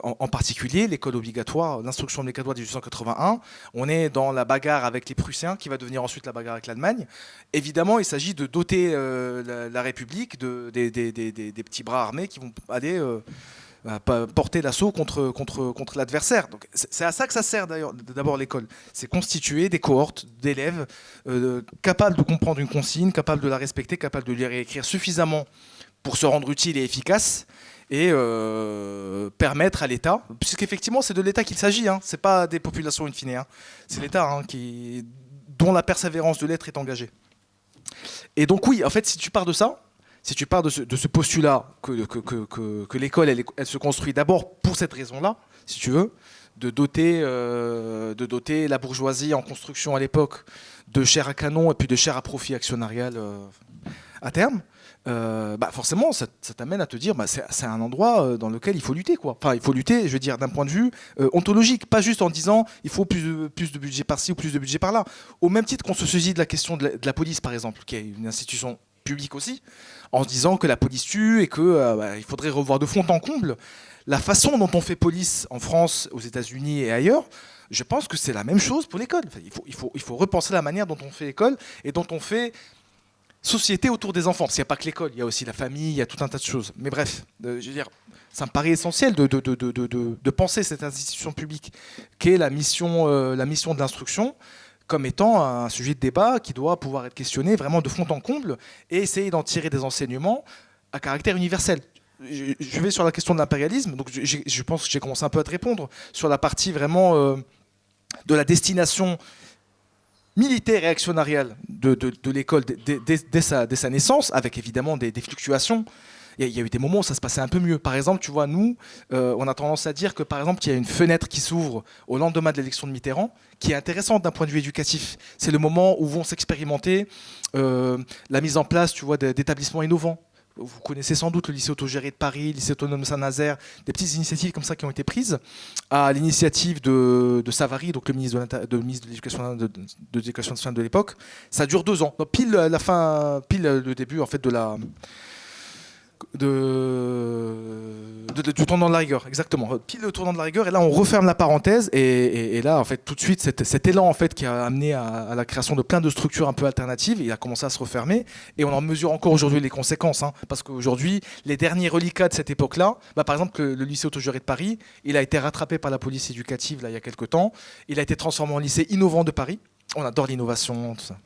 en particulier, l'école obligatoire, l'instruction obligatoire de 1881, on est dans la bagarre avec les Prussiens, qui va devenir ensuite la bagarre avec l'Allemagne. Évidemment, il s'agit de doter la République des petits bras armés qui vont aller porter l'assaut contre l'adversaire. Donc c'est à ça que ça sert d'ailleurs, d'abord l'école. C'est constituer des cohortes d'élèves capables de comprendre une consigne, capables de la respecter, capables de lire et écrire suffisamment pour se rendre utile et efficace, et permettre à l'État, puisqu'effectivement c'est de l'État qu'il s'agit, hein, c'est pas des populations in fine, hein, c'est l'État dont la persévérance de l'être est engagée. Et donc oui, en fait, si tu pars de ça, si tu pars de ce postulat que l'école elle se construit d'abord pour cette raison-là, si tu veux, de doter la bourgeoisie en construction à l'époque de chair à canon et puis de chair à profit actionnarial à terme, forcément ça t'amène à te dire c'est un endroit dans lequel il faut lutter, quoi. Enfin, il faut lutter, je veux dire, d'un point de vue ontologique, pas juste en disant il faut plus de budget par-ci ou plus de budget par-là. Au même titre qu'on se saisit de la question de la police, par exemple, qui est une institution publique aussi, en se disant que la police tue et que il faudrait revoir de fond en comble la façon dont on fait police en France, aux États-Unis et ailleurs. Je pense que c'est la même chose pour l'école. Enfin, il faut repenser la manière dont on fait l'école et dont on fait société autour des enfants. Parce qu'il n'y a pas que l'école, il y a aussi la famille, il y a tout un tas de choses. Mais bref, je veux dire, ça me paraît essentiel de penser cette institution publique qu'est la mission de l'instruction comme étant un sujet de débat qui doit pouvoir être questionné vraiment de fond en comble et essayer d'en tirer des enseignements à caractère universel. Je vais sur la question de l'impérialisme, donc je pense que j'ai commencé un peu à te répondre sur la partie vraiment de la destination militaire et actionnariale de l'école dès sa naissance, avec évidemment des fluctuations. Il y a eu des moments où ça se passait un peu mieux. Par exemple, tu vois, nous, on a tendance à dire que, par exemple, qu'il y a une fenêtre qui s'ouvre au lendemain de l'élection de Mitterrand, qui est intéressante d'un point de vue éducatif. C'est le moment où vont s'expérimenter la mise en place, tu vois, d'établissements innovants. Vous connaissez sans doute le lycée autogéré de Paris, le lycée autonome de Saint-Nazaire, des petites initiatives comme ça qui ont été prises à l'initiative de Savary, donc le ministre de l'Éducation nationale de l'époque. Ça dure 2 ans, donc pile le début en fait du tournant de la rigueur, exactement, pile le tournant de la rigueur, et là on referme la parenthèse, et là en fait tout de suite cet élan en fait qui a amené à la création de plein de structures un peu alternatives, il a commencé à se refermer, et on en mesure encore aujourd'hui les conséquences, hein, parce qu'aujourd'hui les derniers reliquats de cette époque-là, par exemple le lycée autogéré de Paris, il a été rattrapé par la police éducative là il y a quelques temps, il a été transformé en lycée innovant de Paris, on adore l'innovation, tout ça.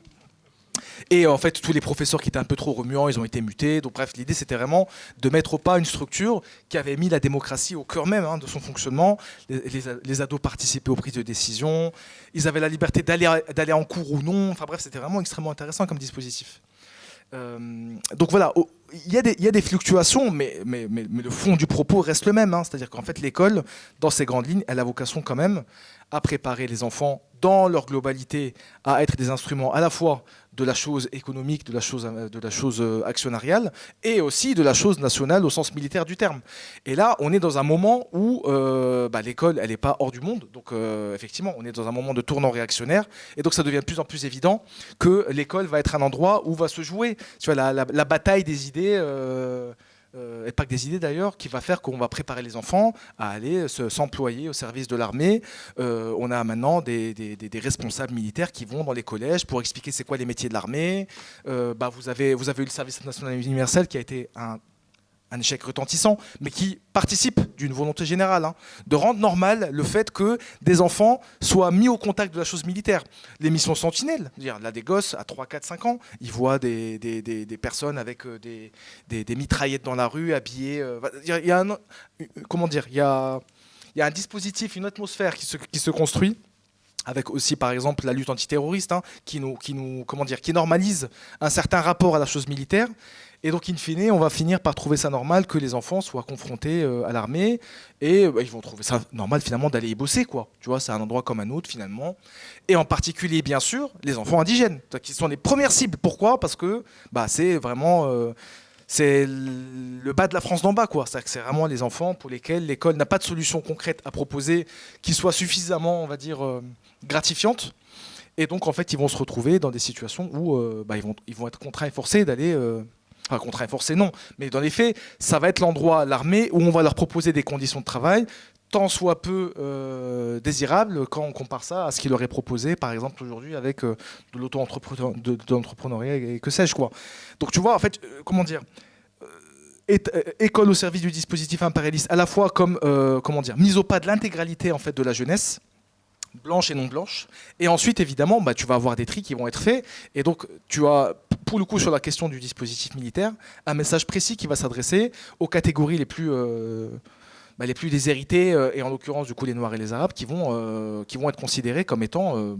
Et en fait, tous les professeurs qui étaient un peu trop remuants, ils ont été mutés. Donc bref, l'idée, c'était vraiment de mettre au pas une structure qui avait mis la démocratie au cœur même de son fonctionnement. Les ados participaient aux prises de décision. Ils avaient la liberté d'aller en cours ou non. Enfin bref, c'était vraiment extrêmement intéressant comme dispositif. Donc voilà, il y a des fluctuations, mais le fond du propos reste le même. C'est-à-dire qu'en fait, l'école, dans ses grandes lignes, elle a vocation quand même à préparer les enfants dans leur globalité à être des instruments à la fois de la chose économique, de la chose actionnariale, et aussi de la chose nationale au sens militaire du terme. Et là, on est dans un moment où l'école, elle n'est pas hors du monde. Donc, effectivement, on est dans un moment de tournant réactionnaire. Et donc, ça devient de plus en plus évident que l'école va être un endroit où va se jouer, tu vois, la bataille des idées. Et pas que des idées d'ailleurs, qui va faire qu'on va préparer les enfants à aller s'employer au service de l'armée. On a maintenant des responsables militaires qui vont dans les collèges pour expliquer c'est quoi les métiers de l'armée. Vous avez eu le service national universel qui a été un échec retentissant, mais qui participe d'une volonté générale, de rendre normal le fait que des enfants soient mis au contact de la chose militaire. Les missions Sentinelle, là des gosses à 3, 4, 5 ans, ils voient des personnes avec des mitraillettes dans la rue, habillées. Il y a un dispositif, une atmosphère qui se construit, avec aussi par exemple la lutte antiterroriste, qui normalise un certain rapport à la chose militaire. Et donc, in fine, on va finir par trouver ça normal que les enfants soient confrontés à l'armée. Et ils vont trouver ça normal, finalement, d'aller y bosser, quoi. Tu vois, c'est un endroit comme un autre, finalement. Et en particulier, bien sûr, les enfants indigènes, qui sont les premières cibles. Pourquoi ? Parce que c'est vraiment... c'est le bas de la France d'en bas, quoi. C'est vraiment les enfants pour lesquels l'école n'a pas de solution concrète à proposer qui soit suffisamment, on va dire, gratifiante. Et donc, en fait, ils vont se retrouver dans des situations où ils vont être contraints et forcés d'aller... Enfin, contraint et forcé, non. Mais dans les faits, ça va être l'endroit, l'armée, où on va leur proposer des conditions de travail tant soit peu désirables quand on compare ça à ce qu'il leur est proposé, par exemple, aujourd'hui, avec de l'auto-entrepreneuriat et que sais-je, quoi. Donc, tu vois, en fait, école au service du dispositif impérialiste, à la fois comme, mise au pas de l'intégralité, en fait, de la jeunesse, blanche et non blanche. Et ensuite, évidemment, tu vas avoir des tris qui vont être faits. Et donc, tu as, pour le coup, sur la question du dispositif militaire, un message précis qui va s'adresser aux catégories les plus déshéritées, et en l'occurrence, du coup, les Noirs et les Arabes, qui vont être considérés comme étant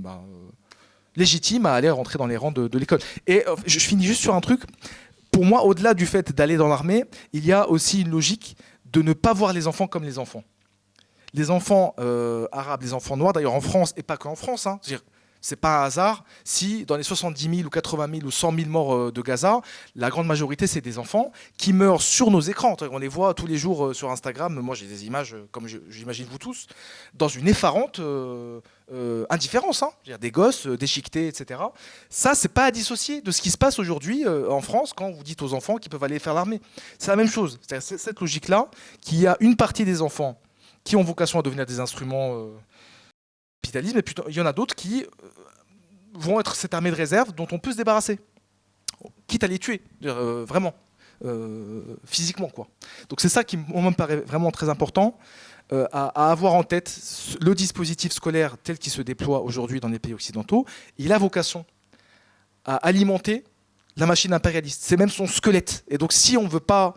légitimes à aller rentrer dans les rangs de l'école. Et je finis juste sur un truc. Pour moi, au-delà du fait d'aller dans l'armée, il y a aussi une logique de ne pas voir les enfants comme les enfants. Les enfants arabes, les enfants noirs, d'ailleurs en France, et pas qu'en France, c'est pas un hasard si dans les 70 000 ou 80 000 ou 100 000 morts de Gaza, la grande majorité c'est des enfants qui meurent sur nos écrans. On les voit tous les jours sur Instagram, moi j'ai des images, comme j'imagine vous tous, dans une effarante indifférence. Des gosses déchiquetés, etc. Ça, c'est pas à dissocier de ce qui se passe aujourd'hui en France quand vous dites aux enfants qu'ils peuvent aller faire l'armée. C'est la même chose. C'est cette logique-là qu'il y a une partie des enfants qui ont vocation à devenir des instruments capitalisme, et puis il y en a d'autres qui vont être cette armée de réserve dont on peut se débarrasser, quitte à les tuer, vraiment, physiquement, quoi. Donc c'est ça qui me paraît vraiment très important à avoir en tête. Le dispositif scolaire tel qu'il se déploie aujourd'hui dans les pays occidentaux, il a vocation à alimenter la machine impérialiste. C'est même son squelette. Et donc si on ne veut pas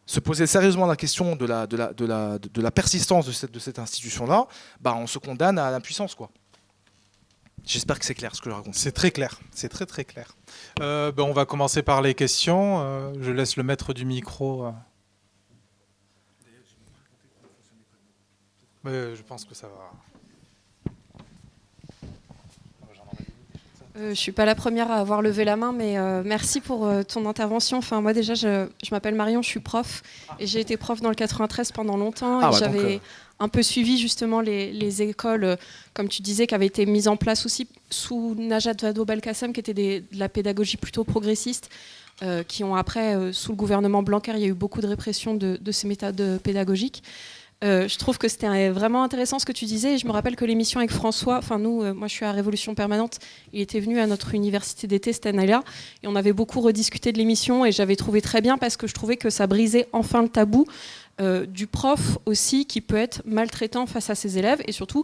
se poser sérieusement la question de la persistance de cette institution-là, on se condamne à l'impuissance, quoi. J'espère que c'est clair ce que je raconte. C'est très clair, c'est très très clair. On va commencer par les questions. Je laisse le maître du micro. Je pense que ça va. Je ne suis pas la première à avoir levé la main, mais merci pour ton intervention. Enfin, moi déjà, je m'appelle Marion, je suis prof et j'ai été prof dans le 93 pendant longtemps. J'avais un peu suivi justement les écoles, comme tu disais, qui avaient été mises en place aussi sous Najat Vallaud-Belkacem, qui était de la pédagogie plutôt progressiste, qui ont après, sous le gouvernement Blanquer, il y a eu beaucoup de répression de ces méthodes pédagogiques. Je trouve que c'était vraiment intéressant ce que tu disais, et je me rappelle que l'émission avec François, moi je suis à Révolution Permanente, il était venu à notre université d'été cette année-là, et on avait beaucoup rediscuté de l'émission, et j'avais trouvé très bien parce que je trouvais que ça brisait enfin le tabou du prof aussi qui peut être maltraitant face à ses élèves, et surtout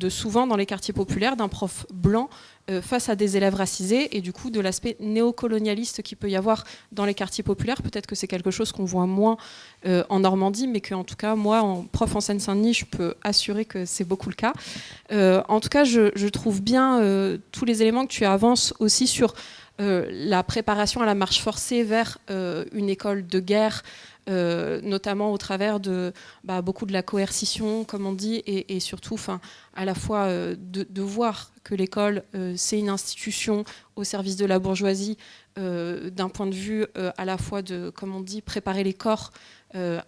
souvent dans les quartiers populaires d'un prof blanc face à des élèves racisés, et du coup de l'aspect néocolonialiste qu'il peut y avoir dans les quartiers populaires. Peut-être que c'est quelque chose qu'on voit moins en Normandie, mais qu'en tout cas moi, en prof en Seine-Saint-Denis, je peux assurer que c'est beaucoup le cas. En tout cas, je trouve bien tous les éléments que tu avances aussi sur la préparation à la marche forcée vers une école de guerre notamment au travers de beaucoup de la coercition, comme on dit, et surtout, à la fois de voir que l'école, c'est une institution au service de la bourgeoisie, d'un point de vue à la fois de, comme on dit, préparer les corps,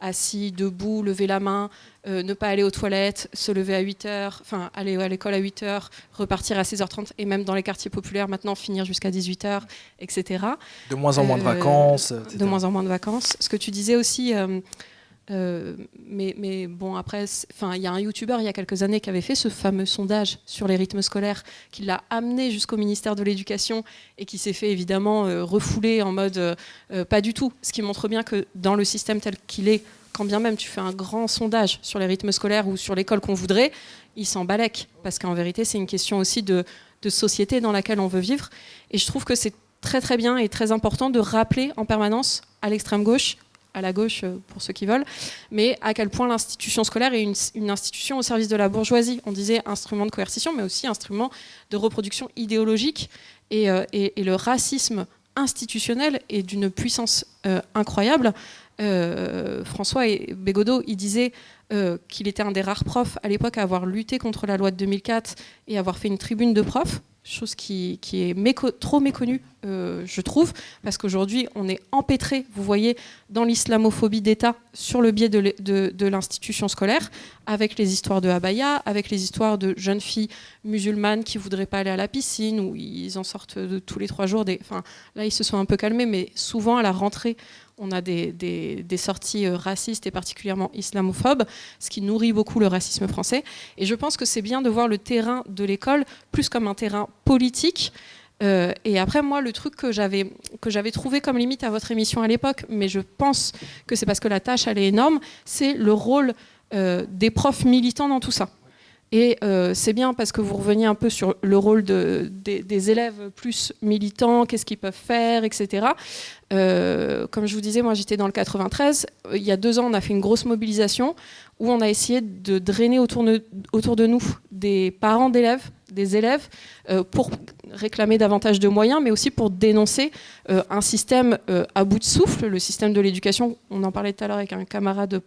assis, debout, lever la main, ne pas aller aux toilettes, se lever à 8h, aller à l'école à 8h, repartir à 16h30, et même dans les quartiers populaires, maintenant finir jusqu'à 18h, etc. De moins en moins de vacances. Etc. De moins en moins de vacances. Ce que tu disais aussi... mais bon, après, il y a un youtubeur il y a quelques années qui avait fait ce fameux sondage sur les rythmes scolaires, qui l'a amené jusqu'au ministère de l'Éducation et qui s'est fait évidemment refouler en mode pas du tout. Ce qui montre bien que dans le système tel qu'il est, quand bien même tu fais un grand sondage sur les rythmes scolaires ou sur l'école qu'on voudrait, il s'en balèque. Parce qu'en vérité, c'est une question aussi de société dans laquelle on veut vivre. Et je trouve que c'est très très bien et très important de rappeler en permanence à l'extrême gauche, à la gauche pour ceux qui veulent, mais à quel point l'institution scolaire est une institution au service de la bourgeoisie. On disait instrument de coercition, mais aussi instrument de reproduction idéologique. Et le racisme institutionnel est d'une puissance incroyable. François Bégodeau, il disait qu'il était un des rares profs à l'époque à avoir lutté contre la loi de 2004 et avoir fait une tribune de profs, chose qui est trop méconnue, je trouve, parce qu'aujourd'hui, on est empêtré, vous voyez, dans l'islamophobie d'État sur le biais de l'institution scolaire, avec les histoires de abaya, avec les histoires de jeunes filles musulmanes qui ne voudraient pas aller à la piscine, où ils en sortent de tous les 3 jours. Là, ils se sont un peu calmés, mais souvent, à la rentrée, on a des sorties racistes et particulièrement islamophobes, ce qui nourrit beaucoup le racisme français. Et je pense que c'est bien de voir le terrain de l'école plus comme un terrain politique. Et après, moi, le truc que j'avais trouvé comme limite à votre émission à l'époque, mais je pense que c'est parce que la tâche, elle est énorme, c'est le rôle des profs militants dans tout ça. Et c'est bien parce que vous reveniez un peu sur le rôle des élèves plus militants, qu'est-ce qu'ils peuvent faire, etc. Comme je vous disais, moi j'étais dans le 93. Il y a 2 ans, on a fait une grosse mobilisation où on a essayé de drainer autour de nous des parents d'élèves, des élèves, pour réclamer davantage de moyens, mais aussi pour dénoncer un système à bout de souffle, le système de l'éducation. On en parlait tout à l'heure avec un camarade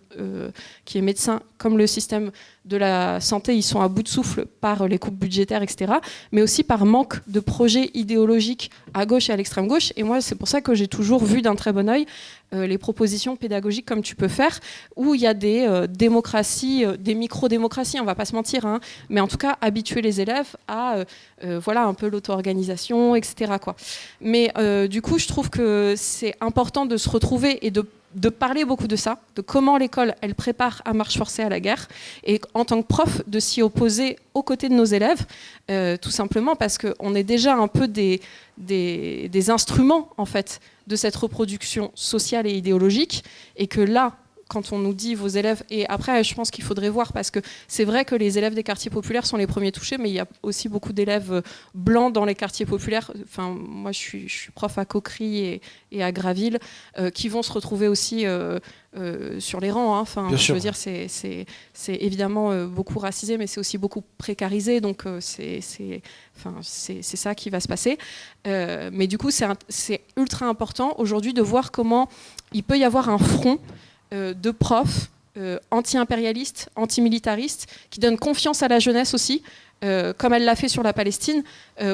qui est médecin, comme le système de la santé, ils sont à bout de souffle par les coupes budgétaires, etc., mais aussi par manque de projets idéologiques à gauche et à l'extrême gauche. Et moi, c'est pour ça que j'ai toujours vu d'un très bon œil les propositions pédagogiques comme tu peux faire, où il y a des démocraties, des micro-démocraties, on va pas se mentir, hein, mais en tout cas habituer les élèves à voilà, un peu l'auto-organisation, etc., quoi. Mais du coup, je trouve que c'est important de se retrouver et de parler beaucoup de ça, de comment l'école, elle prépare à marche forcée à la guerre, et en tant que prof, de s'y opposer aux côtés de nos élèves, tout simplement parce qu'on est déjà un peu des instruments, en fait, de cette reproduction sociale et idéologique, et que là, quand on nous dit vos élèves, et après je pense qu'il faudrait voir, parce que c'est vrai que les élèves des quartiers populaires sont les premiers touchés, mais il y a aussi beaucoup d'élèves blancs dans les quartiers populaires. Enfin, moi je suis prof à Coquery et à Graville, qui vont se retrouver aussi sur les rangs, hein. Enfin, je veux dire, c'est évidemment beaucoup racisé, mais c'est aussi beaucoup précarisé, donc c'est ça qui va se passer. Mais du coup, c'est ultra important aujourd'hui de voir comment il peut y avoir un front de profs anti-impérialistes, anti-militaristes, qui donnent confiance à la jeunesse aussi, comme elle l'a fait sur la Palestine,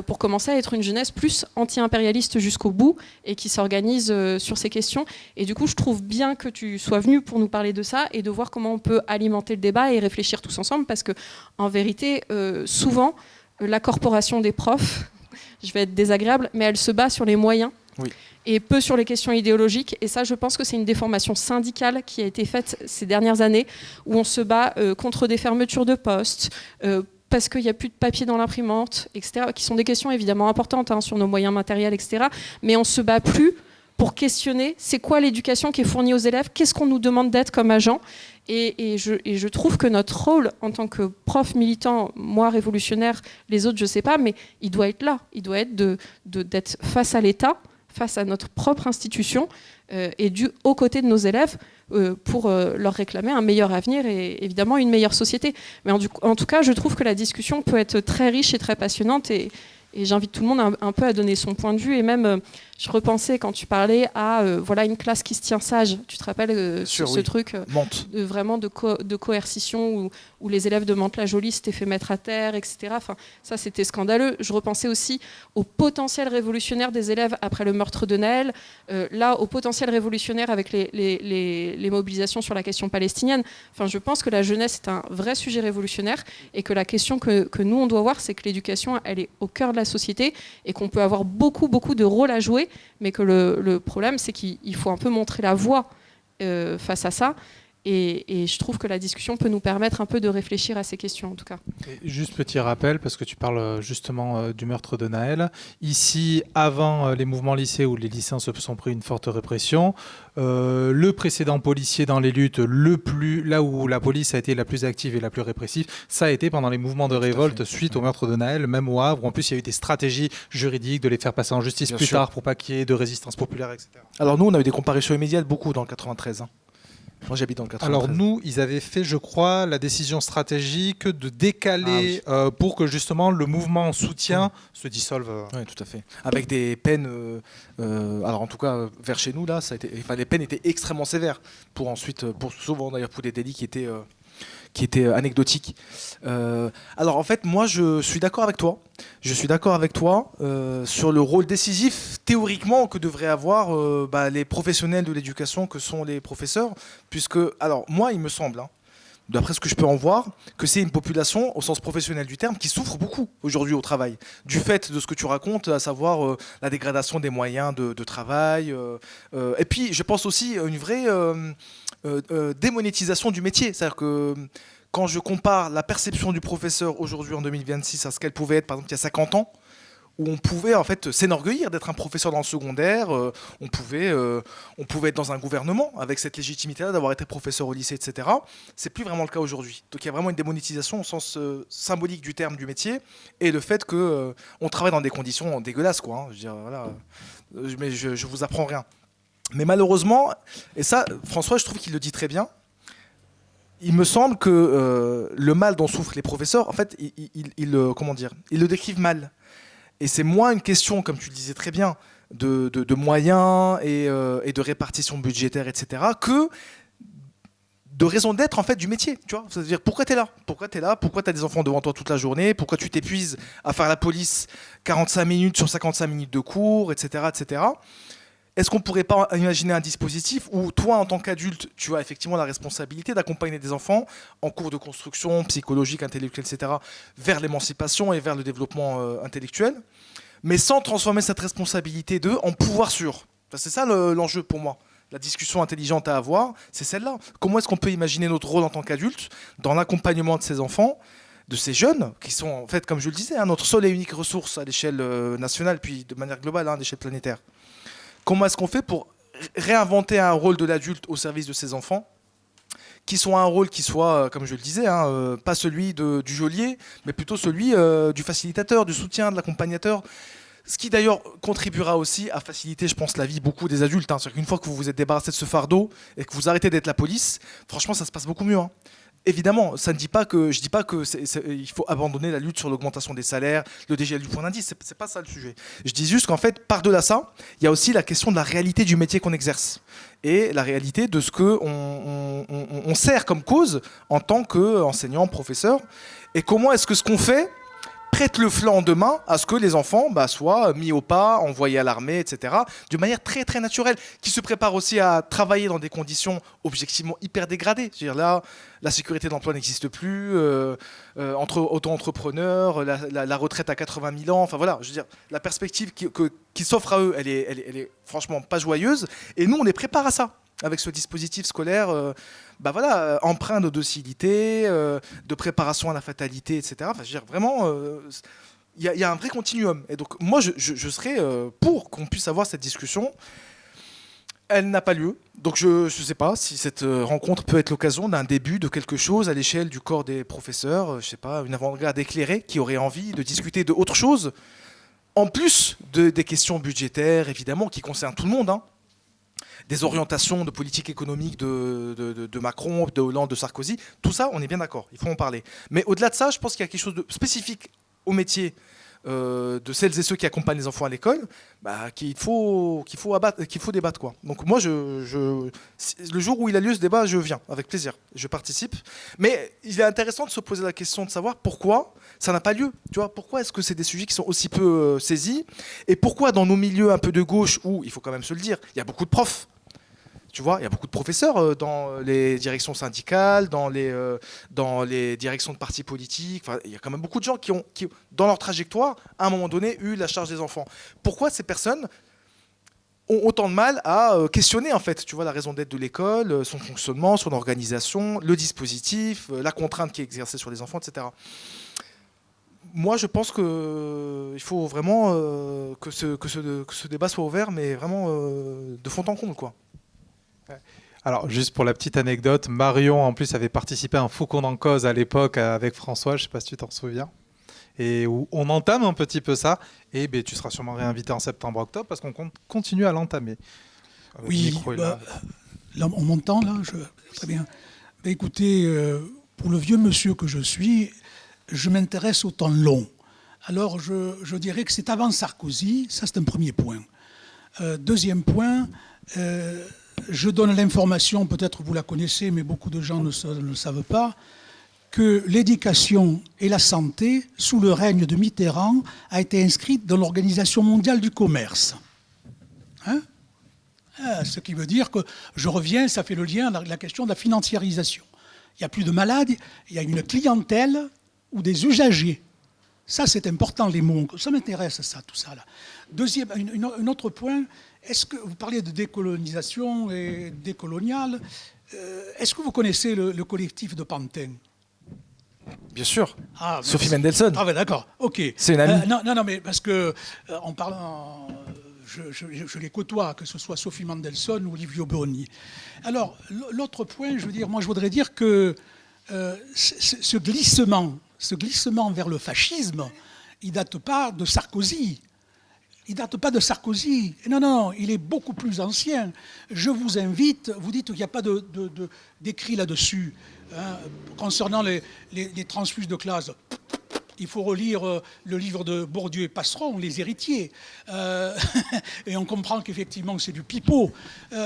pour commencer à être une jeunesse plus anti-impérialiste jusqu'au bout et qui s'organise sur ces questions. Et du coup, je trouve bien que tu sois venu pour nous parler de ça et de voir comment on peut alimenter le débat et réfléchir tous ensemble, parce que en vérité, souvent, la corporation des profs, je vais être désagréable, mais elle se bat sur les moyens. Oui. Et peu sur les questions idéologiques. Et ça, je pense que c'est une déformation syndicale qui a été faite ces dernières années, où on se bat contre des fermetures de postes, parce qu'il n'y a plus de papier dans l'imprimante, etc., qui sont des questions évidemment importantes, hein, sur nos moyens matériels, etc. Mais on ne se bat plus pour questionner c'est quoi l'éducation qui est fournie aux élèves, qu'est-ce qu'on nous demande d'être comme agent. Et je trouve que notre rôle en tant que prof militant, moi révolutionnaire, les autres je ne sais pas, mais il doit être là. Il doit être d'être face à l'État, face à notre propre institution, et aux côtés de nos élèves, pour leur réclamer un meilleur avenir et évidemment une meilleure société. Mais en tout cas, je trouve que la discussion peut être très riche et très passionnante, et Et j'invite tout le monde un peu à donner son point de vue. Et même, je repensais quand tu parlais à voilà, une classe qui se tient sage. Tu te rappelles ce truc vraiment de coercition où les élèves de Mantes-la-Jolie s'étaient fait mettre à terre, etc. Enfin, ça, c'était scandaleux. Je repensais aussi au potentiel révolutionnaire des élèves après le meurtre de Naël. Là, au potentiel révolutionnaire avec les mobilisations sur la question palestinienne. Enfin, je pense que la jeunesse est un vrai sujet révolutionnaire et que la question que nous, on doit voir, c'est que l'éducation, elle est au cœur de la société et qu'on peut avoir beaucoup de rôles à jouer, mais que le problème, c'est qu'il faut un peu montrer la voie face à ça. Et je trouve que la discussion peut nous permettre un peu de réfléchir à ces questions, en tout cas. Et juste petit rappel, parce que tu parles justement du meurtre de Naël. Ici, avant les mouvements lycées où les lycéens se sont pris une forte répression, le précédent policier dans les luttes, là où la police a été la plus active et la plus répressive, ça a été pendant les mouvements de révolte suite au meurtre de Naël, même au Havre. En plus, il y a eu des stratégies juridiques de les faire passer en justice plus tard pour pas qu'il y ait de résistance populaire, etc. Alors nous, on a eu des comparutions immédiates beaucoup dans le 93. Moi, j'habite dans le 93. Alors nous, ils avaient fait, je crois, la décision stratégique de décaler pour que justement le mouvement en soutien se dissolve. Oui, tout à fait. Avec des peines, alors en tout cas vers chez nous là, les peines étaient extrêmement sévères souvent d'ailleurs pour des délits qui étaient anecdotiques. Alors en fait, moi je suis d'accord avec toi. Sur le rôle décisif, théoriquement, que devraient avoir les professionnels de l'éducation que sont les professeurs. Puisque, alors moi, il me semble, d'après ce que je peux en voir, que c'est une population, au sens professionnel du terme, qui souffre beaucoup aujourd'hui au travail. Du fait de ce que tu racontes, à savoir la dégradation des moyens de travail. Et puis, je pense aussi à une vraie démonétisation du métier. C'est-à-dire que quand je compare la perception du professeur aujourd'hui en 2026 à ce qu'elle pouvait être, par exemple, il y a 50 ans, où on pouvait en fait s'enorgueillir d'être un professeur dans le secondaire, on pouvait être dans un gouvernement avec cette légitimité-là d'avoir été professeur au lycée, etc. C'est plus vraiment le cas aujourd'hui. Donc il y a vraiment une démonétisation au sens symbolique du terme du métier et le fait que on travaille dans des conditions dégueulasses, quoi. Je veux dire, voilà, mais je vous apprends rien. Mais malheureusement, et ça, François, je trouve qu'il le dit très bien. Il me semble que le mal dont souffrent les professeurs, en fait, ils le décrivent mal. Et c'est moins une question, comme tu le disais très bien, de moyens et de répartition budgétaire, etc., que de raison d'être en fait du métier. Tu vois, c'est-à-dire pourquoi tu es là, pourquoi tu as des enfants devant toi toute la journée, pourquoi tu t'épuises à faire la police 45 minutes sur 55 minutes de cours, etc., etc. Est-ce qu'on ne pourrait pas imaginer un dispositif où toi, en tant qu'adulte, tu as effectivement la responsabilité d'accompagner des enfants en cours de construction psychologique, intellectuelle, etc., vers l'émancipation et vers le développement intellectuel, mais sans transformer cette responsabilité d'eux en pouvoir sûr. Enfin, c'est ça l'enjeu pour moi. La discussion intelligente à avoir, c'est celle-là. Comment est-ce qu'on peut imaginer notre rôle en tant qu'adulte dans l'accompagnement de ces enfants, de ces jeunes, qui sont, en fait, comme je le disais, notre seule et unique ressource à l'échelle nationale, puis de manière globale, à l'échelle planétaire. Comment est-ce qu'on fait pour réinventer un rôle de l'adulte au service de ses enfants, qui soit un rôle qui soit, comme je le disais, pas celui du geôlier, mais plutôt celui du facilitateur, du soutien, de l'accompagnateur. Ce qui d'ailleurs contribuera aussi à faciliter, je pense, la vie beaucoup des adultes. C'est-à-dire qu'une fois que vous vous êtes débarrassé de ce fardeau et que vous arrêtez d'être la police, franchement, ça se passe beaucoup mieux. Évidemment, je ne dis pas qu'il faut abandonner la lutte sur l'augmentation des salaires, le dégel du point d'indice, c'est pas ça le sujet. Je dis juste qu'en fait, par-delà ça, il y a aussi la question de la réalité du métier qu'on exerce et la réalité de ce qu'on sert comme cause en tant qu'enseignant, professeur, et comment est-ce que ce qu'on fait prête le flanc demain à ce que les enfants soient mis au pas, envoyés à l'armée, etc., de manière très très naturelle, qui se préparent aussi à travailler dans des conditions objectivement hyper dégradées. C'est-à-dire là, la sécurité de l'emploi n'existe plus, entre auto-entrepreneurs, la retraite à 80 000 ans, enfin voilà, je veux dire, la perspective qui s'offre à eux, elle est franchement pas joyeuse, et nous on les prépare à ça. Avec ce dispositif scolaire empreint de docilité, de préparation à la fatalité, etc. Enfin, je veux dire, vraiment, il y a un vrai continuum. Et donc, moi, je serais pour qu'on puisse avoir cette discussion. Elle n'a pas lieu. Donc, je ne sais pas si cette rencontre peut être l'occasion d'un début de quelque chose à l'échelle du corps des professeurs. Je ne sais pas, une avant-garde éclairée qui aurait envie de discuter d'autre chose, en plus des questions budgétaires, évidemment, qui concernent tout le monde, des orientations de politique économique de Macron, de Hollande, de Sarkozy, tout ça, on est bien d'accord, il faut en parler. Mais au-delà de ça, je pense qu'il y a quelque chose de spécifique au métier de celles et ceux qui accompagnent les enfants à l'école, qu'il faut débattre, quoi. Donc moi, le jour où il a lieu ce débat, je viens avec plaisir, je participe. Mais il est intéressant de se poser la question de savoir pourquoi ça n'a pas lieu. Tu vois, pourquoi est-ce que c'est des sujets qui sont aussi peu saisis, et pourquoi dans nos milieux un peu de gauche, où il faut quand même se le dire, il y a beaucoup de profs. Tu vois, il y a beaucoup de professeurs dans les directions syndicales, dans les directions de partis politiques. Enfin, il y a quand même beaucoup de gens qui ont, dans leur trajectoire, à un moment donné, eu la charge des enfants. Pourquoi ces personnes ont autant de mal à questionner, en fait, tu vois, la raison d'être de l'école, son fonctionnement, son organisation, le dispositif, la contrainte qui est exercée sur les enfants, etc. Moi, je pense qu'il faut vraiment que ce débat soit ouvert, mais vraiment de fond en comble, quoi. Alors, juste pour la petite anecdote, Marion, en plus, avait participé à un Faucon en cause à l'époque avec François, je ne sais pas si tu t'en souviens, et où on entame un petit peu ça, et tu seras sûrement réinvité en septembre-octobre, parce qu'on continue à l'entamer. Oui, là, on m'entend, là, très bien. Écoutez, pour le vieux monsieur que je suis, je m'intéresse au temps long. Alors, je dirais que c'est avant Sarkozy, ça c'est un premier point. Deuxième point... je donne l'information, peut-être vous la connaissez, mais beaucoup de gens ne le savent pas, que l'éducation et la santé, sous le règne de Mitterrand, a été inscrite dans l'Organisation mondiale du commerce. Ce qui veut dire que, je reviens, ça fait le lien avec la question de la financiarisation. Il n'y a plus de malades, il y a une clientèle ou des usagers. Ça, c'est important, les mots. Ça m'intéresse, ça, tout ça. Là. Deuxième, un autre point, est-ce que vous parlez de décolonisation et décoloniale, est-ce que vous connaissez le collectif de Pantin? Bien sûr. Sophie Mendelssohn. Ah, ben d'accord, ok. C'est une amie. Non, mais parce que, en parlant, je les côtoie, que ce soit Sophie Mendelssohn ou Livio Boni. Alors, l'autre point, je veux dire, moi, je voudrais dire que ce glissement vers le fascisme, il ne date pas de Sarkozy. Il ne date pas de Sarkozy. Non, il est beaucoup plus ancien. Je vous invite, vous dites qu'il n'y a pas d'écrit là-dessus, concernant les transfuges de classe. Il faut relire le livre de Bourdieu et Passeron, Les héritiers. Et on comprend qu'effectivement, c'est du pipeau.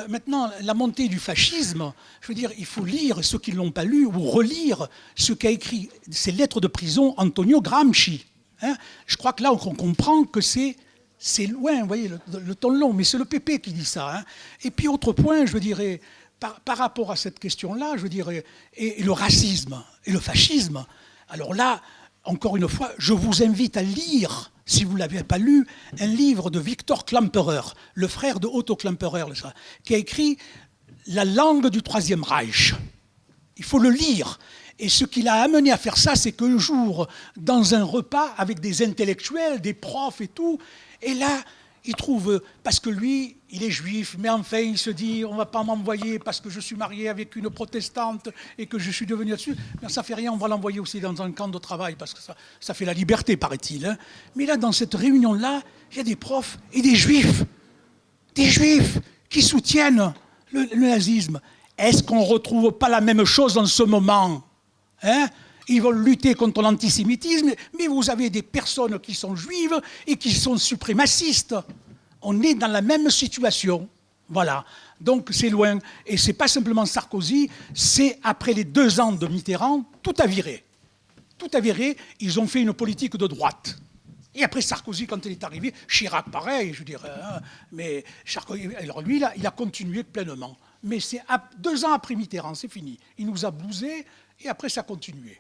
Maintenant, la montée du fascisme, je veux dire, il faut lire ceux qui ne l'ont pas lu ou relire ce qu'a écrit ces lettres de prison Antonio Gramsci. Je crois que là, on comprend que c'est loin, vous voyez, le ton long, mais c'est le PP qui dit ça. Et puis, autre point, je dirais, par rapport à cette question-là, je dirais, et le racisme et le fascisme, alors là, encore une fois, je vous invite à lire, si vous ne l'avez pas lu, un livre de Victor Klemperer, le frère de Otto Klemperer, qui a écrit « La langue du Troisième Reich ». Il faut le lire. Et ce qui l'a amené à faire ça, c'est qu'un jour, dans un repas avec des intellectuels, des profs et tout, et là, il trouve, parce que lui, il est juif, mais enfin, il se dit, on ne va pas m'envoyer parce que je suis marié avec une protestante et que je suis devenu là-dessus. Mais ça ne fait rien, on va l'envoyer aussi dans un camp de travail parce que ça fait la liberté, paraît-il. Mais là, dans cette réunion-là, il y a des profs et des juifs qui soutiennent le nazisme. Est-ce qu'on ne retrouve pas la même chose en ce moment ? Ils veulent lutter contre l'antisémitisme, mais vous avez des personnes qui sont juives et qui sont suprémacistes. On est dans la même situation. Voilà. Donc c'est loin. Et ce n'est pas simplement Sarkozy, c'est après les 2 ans de Mitterrand, tout a viré. Tout a viré, ils ont fait une politique de droite. Et après Sarkozy, quand il est arrivé, Chirac pareil, je dirais. Mais Sarkozy, alors lui, il a continué pleinement. Mais c'est 2 ans après Mitterrand, c'est fini. Il nous a blousés et après ça a continué.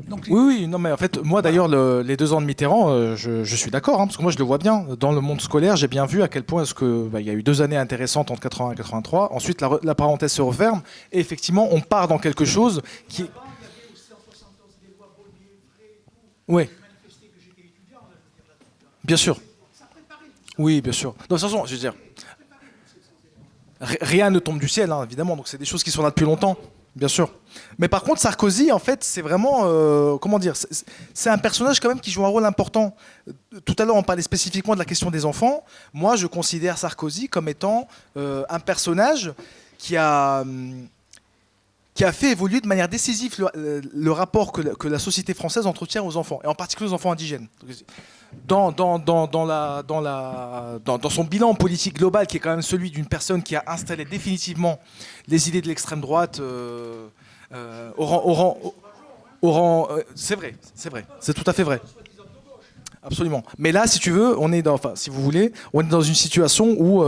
Donc, oui, non, mais en fait, moi d'ailleurs, les 2 ans de Mitterrand, je suis d'accord, parce que moi je le vois bien. Dans le monde scolaire, j'ai bien vu à quel point il y a eu 2 années intéressantes entre 80 et 83. Ensuite, la parenthèse se referme, et effectivement, on part dans quelque chose qui... Oui. Bien sûr. Oui, bien sûr. De toute façon, je veux dire, rien ne tombe du ciel, évidemment, donc c'est des choses qui sont là depuis longtemps. Bien sûr. Mais par contre, Sarkozy, en fait, c'est vraiment... comment dire, c'est un personnage quand même qui joue un rôle important. Tout à l'heure, on parlait spécifiquement de la question des enfants. Moi, je considère Sarkozy comme étant un personnage qui a qui a fait évoluer de manière décisive le rapport que la société française entretient aux enfants, et en particulier aux enfants indigènes. Dans son bilan politique global, qui est quand même celui d'une personne qui a installé définitivement les idées de l'extrême droite au rang, c'est vrai, c'est tout à fait vrai. Absolument. Mais là, si tu veux, si vous voulez, on est dans une situation où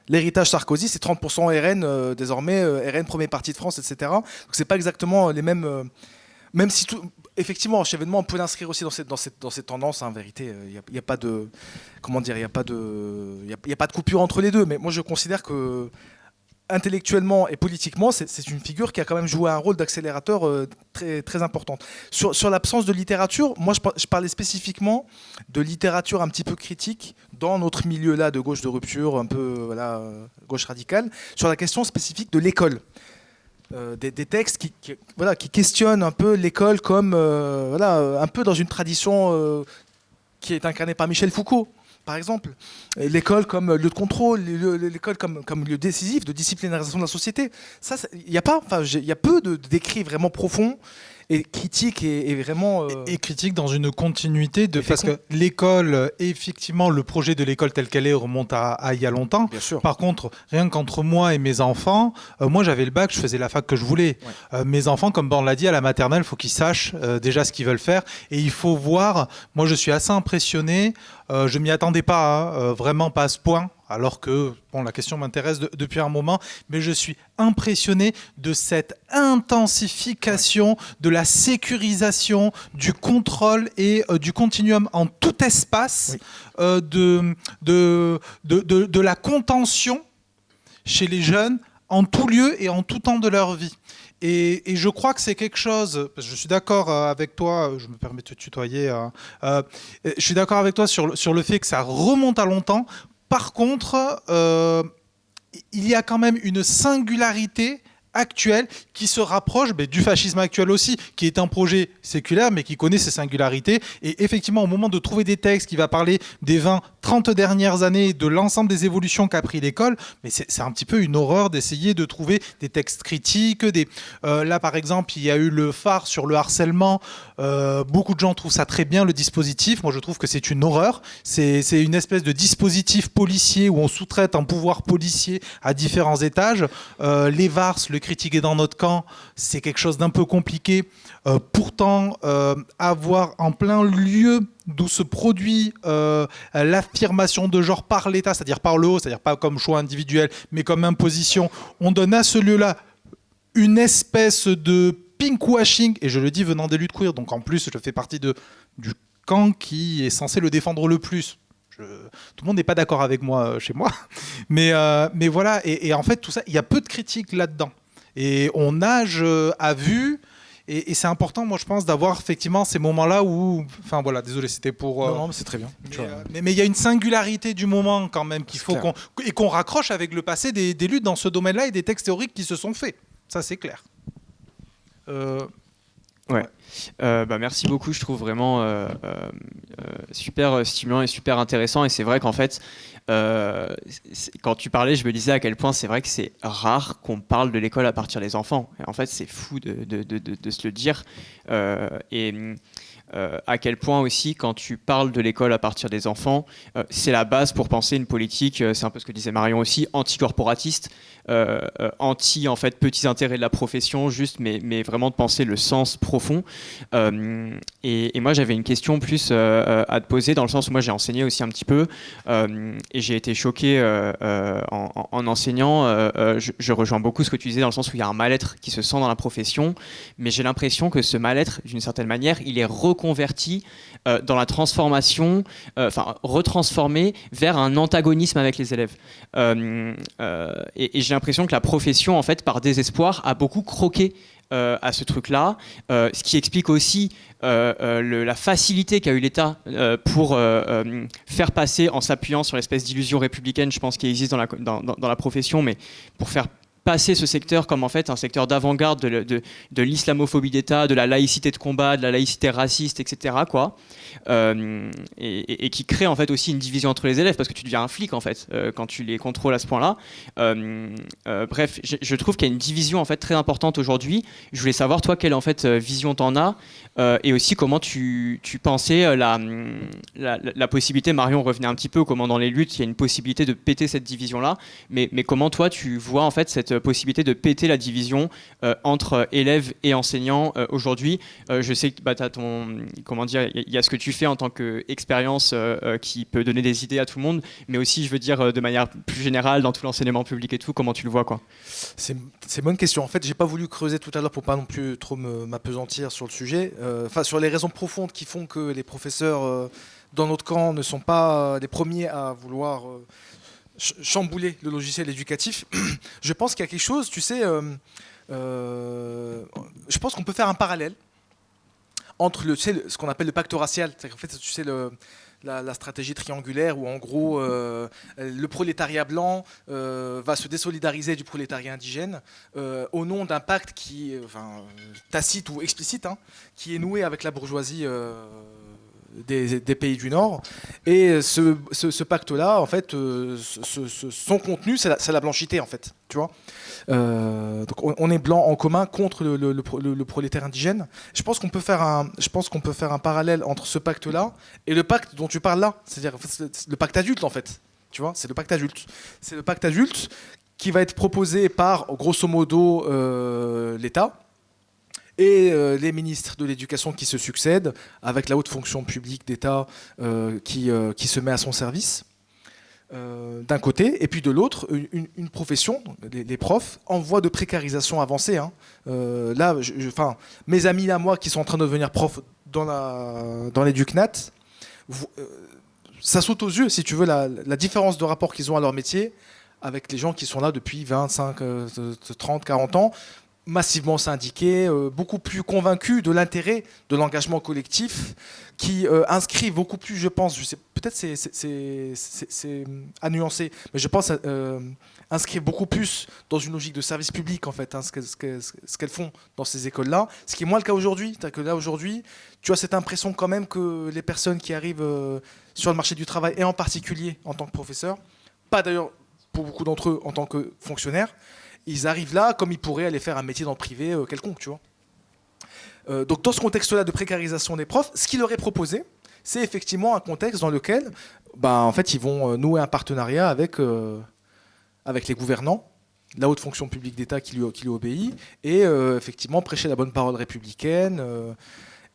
l'héritage Sarkozy, c'est 30% RN désormais, RN premier parti de France, etc. Donc c'est pas exactement les mêmes. Même si effectivement, Chevènement, on peut l'inscrire aussi dans cette tendance. En vérité, il n'y a pas de, comment dire, il y a pas de coupure entre les deux. Mais moi, je considère que intellectuellement et politiquement, c'est une figure qui a quand même joué un rôle d'accélérateur très, très important. Sur l'absence de littérature, moi je parlais spécifiquement de littérature un petit peu critique dans notre milieu-là de gauche de rupture, un peu gauche radicale, sur la question spécifique de l'école. Des textes qui questionnent un peu l'école comme un peu dans une tradition qui est incarnée par Michel Foucault. Par exemple, l'école comme lieu de contrôle, l'école comme lieu décisif de disciplinarisation de la société. Ça, il y a peu d'écrits vraiment profonds et critiques et vraiment... Et critique dans une continuité parce que l'école, effectivement, le projet de l'école tel qu'elle est remonte à il y a longtemps. Bien sûr. Par contre, rien qu'entre moi et mes enfants, moi j'avais le bac, je faisais la fac que je voulais. Ouais. Mes enfants, comme Born l'a dit, à la maternelle, il faut qu'ils sachent déjà ce qu'ils veulent faire. Et il faut voir, moi je suis assez impressionné, je m'y attendais pas, vraiment pas à ce point. Alors que la question m'intéresse depuis un moment, mais je suis impressionné de cette intensification de la sécurisation, du contrôle et du continuum en tout espace, de la contention chez les jeunes en tout lieu et en tout temps de leur vie. Et je crois que c'est quelque chose, parce que je suis d'accord avec toi, je me permets de te tutoyer, je suis d'accord avec toi sur le fait que ça remonte à longtemps. Par contre, il y a quand même une singularité actuelle qui se rapproche du fascisme actuel aussi, qui est un projet séculaire, mais qui connaît ses singularités. Et effectivement, au moment de trouver des textes qui va parler des 20-30 dernières années, de l'ensemble des évolutions qu'a pris l'école, mais c'est un petit peu une horreur d'essayer de trouver des textes critiques. Là, par exemple, il y a eu le phare sur le harcèlement. Beaucoup de gens trouvent ça très bien, le dispositif. Moi, je trouve que c'est une horreur. C'est une espèce de dispositif policier où on sous-traite un pouvoir policier à différents étages. Les VARS, le critiquer dans notre camp, c'est quelque chose d'un peu compliqué. Pourtant, avoir en plein lieu d'où se produit l'affirmation de genre par l'État, c'est-à-dire par le haut, c'est-à-dire pas comme choix individuel, mais comme imposition, on donne à ce lieu-là une espèce de pinkwashing, et je le dis venant des luttes queer, donc en plus je fais partie du camp qui est censé le défendre le plus. Tout le monde n'est pas d'accord avec moi chez moi, mais voilà, et en fait tout ça, il y a peu de critiques là-dedans. Et on nage à vue, et c'est important, moi je pense, d'avoir effectivement ces moments-là où... Enfin voilà, désolé, c'était pour... Non, mais c'est très bien. Mais il y a une singularité du moment quand même qu'il faut qu'on raccroche avec le passé des luttes dans ce domaine-là et des textes théoriques qui se sont faits. Ça, c'est clair. Ouais. Merci beaucoup, je trouve vraiment super stimulant et super intéressant, et c'est vrai qu'en fait quand tu parlais, je me disais à quel point c'est vrai que c'est rare qu'on parle de l'école à partir des enfants, et en fait c'est fou de se le dire, à quel point aussi quand tu parles de l'école à partir des enfants, c'est la base pour penser une politique, c'est un peu ce que disait Marion aussi, anticorporatiste, anti en fait petits intérêts de la profession, juste mais vraiment de penser le sens profond. Et moi j'avais une question plus à te poser, dans le sens où moi j'ai enseigné aussi un petit peu, et j'ai été choqué en enseignant. Je rejoins beaucoup ce que tu disais, dans le sens où il y a un mal-être qui se sent dans la profession, mais j'ai l'impression que ce mal-être, d'une certaine manière, il est reconverti dans la transformation, retransformé vers un antagonisme avec les élèves. Et j'ai l'impression que la profession, en fait, par désespoir, a beaucoup croqué à ce truc-là, ce qui explique aussi la facilité qu'a eu l'État pour faire passer, en s'appuyant sur l'espèce d'illusion républicaine, je pense, qui existe dans la profession, mais pour faire passer ce secteur comme en fait un secteur d'avant-garde de l'islamophobie d'État, de la laïcité de combat, de la laïcité raciste, etc. quoi. Et qui crée en fait aussi une division entre les élèves parce que tu deviens un flic en fait quand tu les contrôles à ce point-là. Bref, je trouve qu'il y a une division en fait très importante aujourd'hui. Je voulais savoir toi quelle en fait vision t'en as et aussi comment tu pensais la possibilité. Marion revenait un petit peu comment dans les luttes il y a une possibilité de péter cette division-là, mais comment toi tu vois en fait cette possibilité de péter la division entre élèves et enseignants aujourd'hui. Je sais que t'as comment dire, il y a ce que tu fais en tant qu'expérience qui peut donner des idées à tout le monde, mais aussi je veux dire de manière plus générale dans tout l'enseignement public et tout, comment tu le vois quoi? C'est une bonne question. En fait, j'ai pas voulu creuser tout à l'heure pour pas non plus trop m'apesantir sur le sujet. Enfin, sur les raisons profondes qui font que les professeurs dans notre camp ne sont pas les premiers à vouloir chambouler le logiciel éducatif. Je pense qu'il y a quelque chose, tu sais, je pense qu'on peut faire un parallèle entre ce qu'on appelle le pacte racial. C'est-à-dire, en fait, tu sais, la stratégie triangulaire où en gros le prolétariat blanc va se désolidariser du prolétariat indigène au nom d'un pacte qui, tacite ou explicite, hein, qui est noué avec la bourgeoisie des pays du Nord. Et ce pacte-là, en fait, son contenu, c'est la blanchité, en fait. Tu vois, donc on est blanc en commun contre le prolétaire indigène. Je pense qu'on peut faire un parallèle entre ce pacte-là et le pacte dont tu parles là. C'est-à-dire en fait, le pacte adulte, en fait. Tu vois, c'est le pacte adulte. C'est le pacte adulte qui va être proposé par, grosso modo, l'État et les ministres de l'éducation qui se succèdent, avec la haute fonction publique d'État qui se met à son service, d'un côté, et puis de l'autre, une profession, les profs, en voie de précarisation avancée. Hein. Là, mes amis à moi qui sont en train de devenir profs dans l'éducnat, ça saute aux yeux, si tu veux, la différence de rapport qu'ils ont à leur métier avec les gens qui sont là depuis 25, 30, 40 ans, massivement syndiqués, beaucoup plus convaincus de l'intérêt de l'engagement collectif, qui inscrivent beaucoup plus, je pense, peut-être c'est à nuancer, mais je pense inscrivent beaucoup plus dans une logique de service public en fait, hein, ce qu'elles font dans ces écoles-là, ce qui est moins le cas aujourd'hui. C'est-à-dire que là aujourd'hui, tu as cette impression quand même que les personnes qui arrivent sur le marché du travail, et en particulier en tant que professeurs, pas d'ailleurs pour beaucoup d'entre eux en tant que fonctionnaires, ils arrivent là comme ils pourraient aller faire un métier dans le privé quelconque, tu vois. Donc dans ce contexte-là de précarisation des profs, ce qu'il leur est proposé, c'est effectivement un contexte dans lequel, en fait, ils vont nouer un partenariat avec les gouvernants, la haute fonction publique d'État qui lui obéit, et effectivement prêcher la bonne parole républicaine,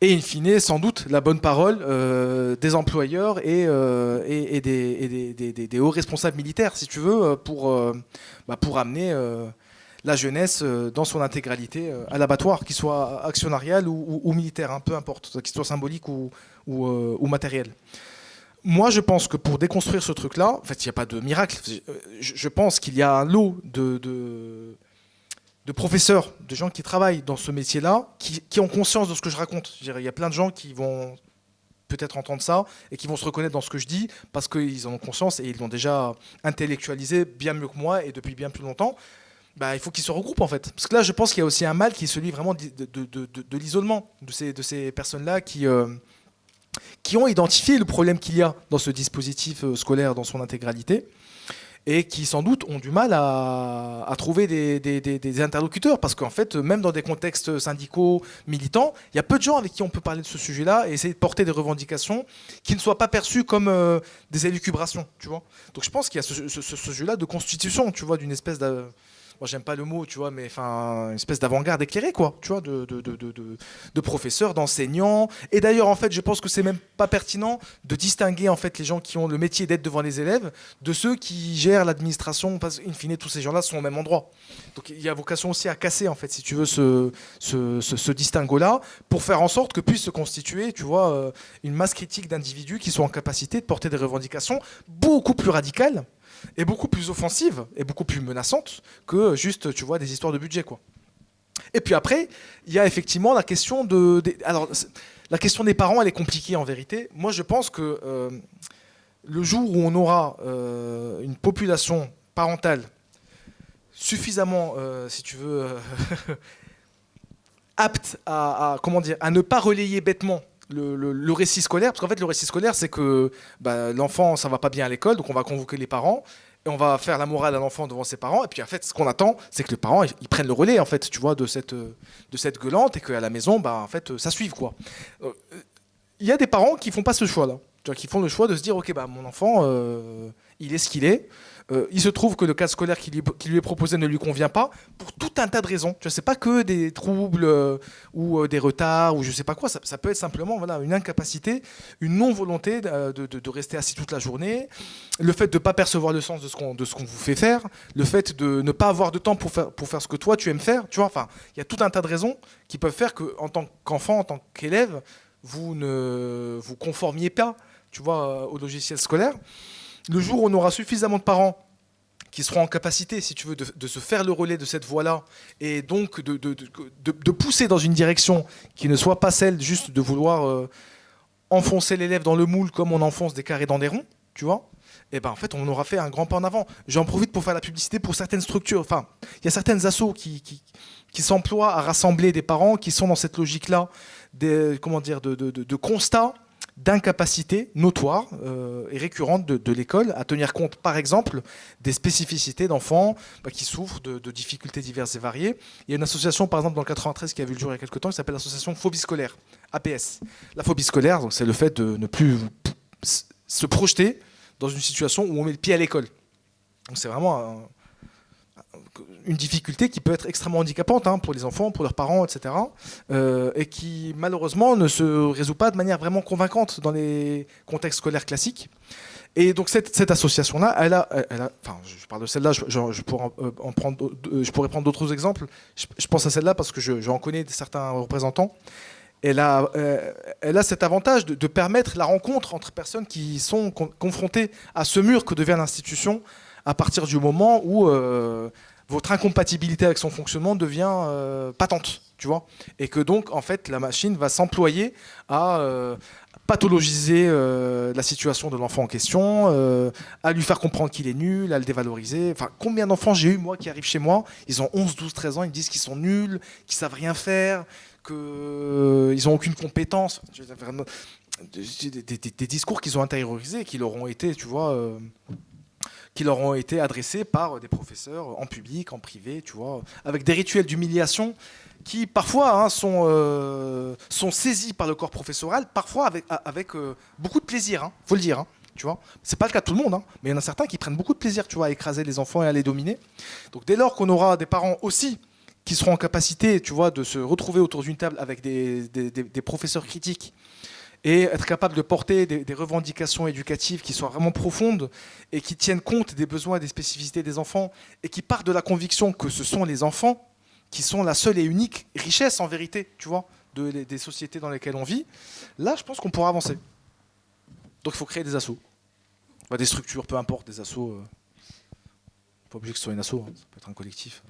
et in fine, sans doute, la bonne parole des employeurs et des hauts responsables militaires, si tu veux, pour amener la jeunesse dans son intégralité à l'abattoir, qu'il soit actionnarial ou militaire, hein, peu importe, qu'il soit symbolique ou matériel. Moi, je pense que pour déconstruire ce truc-là, en fait, il n'y a pas de miracle. Je pense qu'il y a un lot de professeurs, de gens qui travaillent dans ce métier-là, qui ont conscience de ce que je raconte. Je dirais, il y a plein de gens qui vont peut-être entendre ça et qui vont se reconnaître dans ce que je dis parce qu'ils en ont conscience et ils l'ont déjà intellectualisé bien mieux que moi et depuis bien plus longtemps. Il faut qu'ils se regroupent en fait. Parce que là, je pense qu'il y a aussi un mal qui est celui vraiment de l'isolement de ces personnes-là qui ont identifié le problème qu'il y a dans ce dispositif scolaire dans son intégralité et qui sans doute ont du mal à trouver des interlocuteurs parce qu'en fait, même dans des contextes syndicaux, militants, il y a peu de gens avec qui on peut parler de ce sujet-là et essayer de porter des revendications qui ne soient pas perçues comme des élucubrations, tu vois. Donc je pense qu'il y a ce jeu-là de constitution, tu vois, d'une espèce de... Moi, j'aime pas le mot, tu vois, mais une espèce d'avant-garde éclairée, quoi, tu vois, de professeurs, d'enseignants. Et d'ailleurs, en fait, je pense que c'est même pas pertinent de distinguer, en fait, les gens qui ont le métier d'être devant les élèves de ceux qui gèrent l'administration, parce qu'in fine, tous ces gens-là sont au même endroit. Donc, il y a vocation aussi à casser, en fait, si tu veux, ce distinguo-là, pour faire en sorte que puisse se constituer, tu vois, une masse critique d'individus qui sont en capacité de porter des revendications beaucoup plus radicales et beaucoup plus offensive et beaucoup plus menaçante que juste, tu vois, des histoires de budget, quoi. Et puis après, il y a effectivement la question alors, la question des parents, elle est compliquée en vérité. Moi, je pense que le jour où on aura une population parentale suffisamment, si tu veux, apte à ne pas relayer bêtement le récit scolaire, parce qu'en fait le récit scolaire c'est que l'enfant ça va pas bien à l'école, donc on va convoquer les parents et on va faire la morale à l'enfant devant ses parents, et puis en fait ce qu'on attend c'est que les parents ils prennent le relais en fait, tu vois, de cette gueulante, et qu'à la maison en fait ça suive quoi. Il y a des parents qui font pas ce choix là, qui font le choix de se dire ok mon enfant il est ce qu'il est. Il se trouve que le cadre scolaire qui lui est proposé ne lui convient pas pour tout un tas de raisons. Tu vois, c'est pas que des troubles ou des retards ou je sais pas quoi. Ça peut être simplement une incapacité, une non-volonté de rester assis toute la journée, le fait de ne pas percevoir le sens de ce qu'on vous fait faire, le fait de ne pas avoir de temps pour faire ce que toi tu aimes faire. Tu vois, enfin, il y a tout un tas de raisons qui peuvent faire qu'en tant qu'enfant, en tant qu'élève, vous ne vous conformiez pas, tu vois, au logiciel scolaire. Le jour où on aura suffisamment de parents qui seront en capacité, si tu veux, de se faire le relais de cette voie-là, et donc de pousser dans une direction qui ne soit pas celle juste de vouloir enfoncer l'élève dans le moule comme on enfonce des carrés dans des ronds, tu vois, et en fait on aura fait un grand pas en avant. J'en profite pour faire la publicité pour certaines structures. Enfin, il y a certaines assos qui s'emploient à rassembler des parents qui sont dans cette logique-là, de constat d'incapacité notoire et récurrente de l'école à tenir compte, par exemple, des spécificités d'enfants qui souffrent de difficultés diverses et variées. Il y a une association, par exemple, dans le 93 qui a vu le jour il y a quelques temps, qui s'appelle l'association Phobie scolaire, APS. La phobie scolaire, c'est le fait de ne plus se projeter dans une situation où on met le pied à l'école. Donc c'est vraiment une difficulté qui peut être extrêmement handicapante pour les enfants, pour leurs parents, etc. Et qui malheureusement ne se résout pas de manière vraiment convaincante dans les contextes scolaires classiques. Et donc cette association-là, elle a, enfin, je parle de celle-là, je pourrais prendre d'autres exemples. Je pense à celle-là parce que j'en connais certains représentants. Elle a cet avantage de permettre la rencontre entre personnes qui sont confrontées à ce mur que devient l'institution à partir du moment où votre incompatibilité avec son fonctionnement devient patente, tu vois, et que donc en fait la machine va s'employer à pathologiser la situation de l'enfant en question, à lui faire comprendre qu'il est nul, à le dévaloriser. Enfin, combien d'enfants j'ai eu moi qui arrivent chez moi, ils ont 11, 12, 13 ans, ils me disent qu'ils sont nuls, qu'ils savent rien faire, qu'ils n'ont aucune compétence. Des discours qu'ils ont intériorisés, qui leur ont été, tu vois, qui leur ont été adressés par des professeurs en public, en privé, tu vois, avec des rituels d'humiliation qui parfois sont saisis par le corps professoral, parfois avec beaucoup de plaisir, faut le dire. Tu vois, c'est pas le cas de tout le monde, mais il y en a certains qui prennent beaucoup de plaisir, tu vois, à écraser les enfants et à les dominer. Donc dès lors qu'on aura des parents aussi qui seront en capacité, tu vois, de se retrouver autour d'une table avec des professeurs critiques et être capable de porter des revendications éducatives qui soient vraiment profondes et qui tiennent compte des besoins et des spécificités des enfants et qui partent de la conviction que ce sont les enfants qui sont la seule et unique richesse en vérité, tu vois, des sociétés dans lesquelles on vit. Là, je pense qu'on pourra avancer. Donc il faut créer des assos. Des structures, peu importe, des assos. Pas obligé que ce soit une asso, ça peut être un collectif.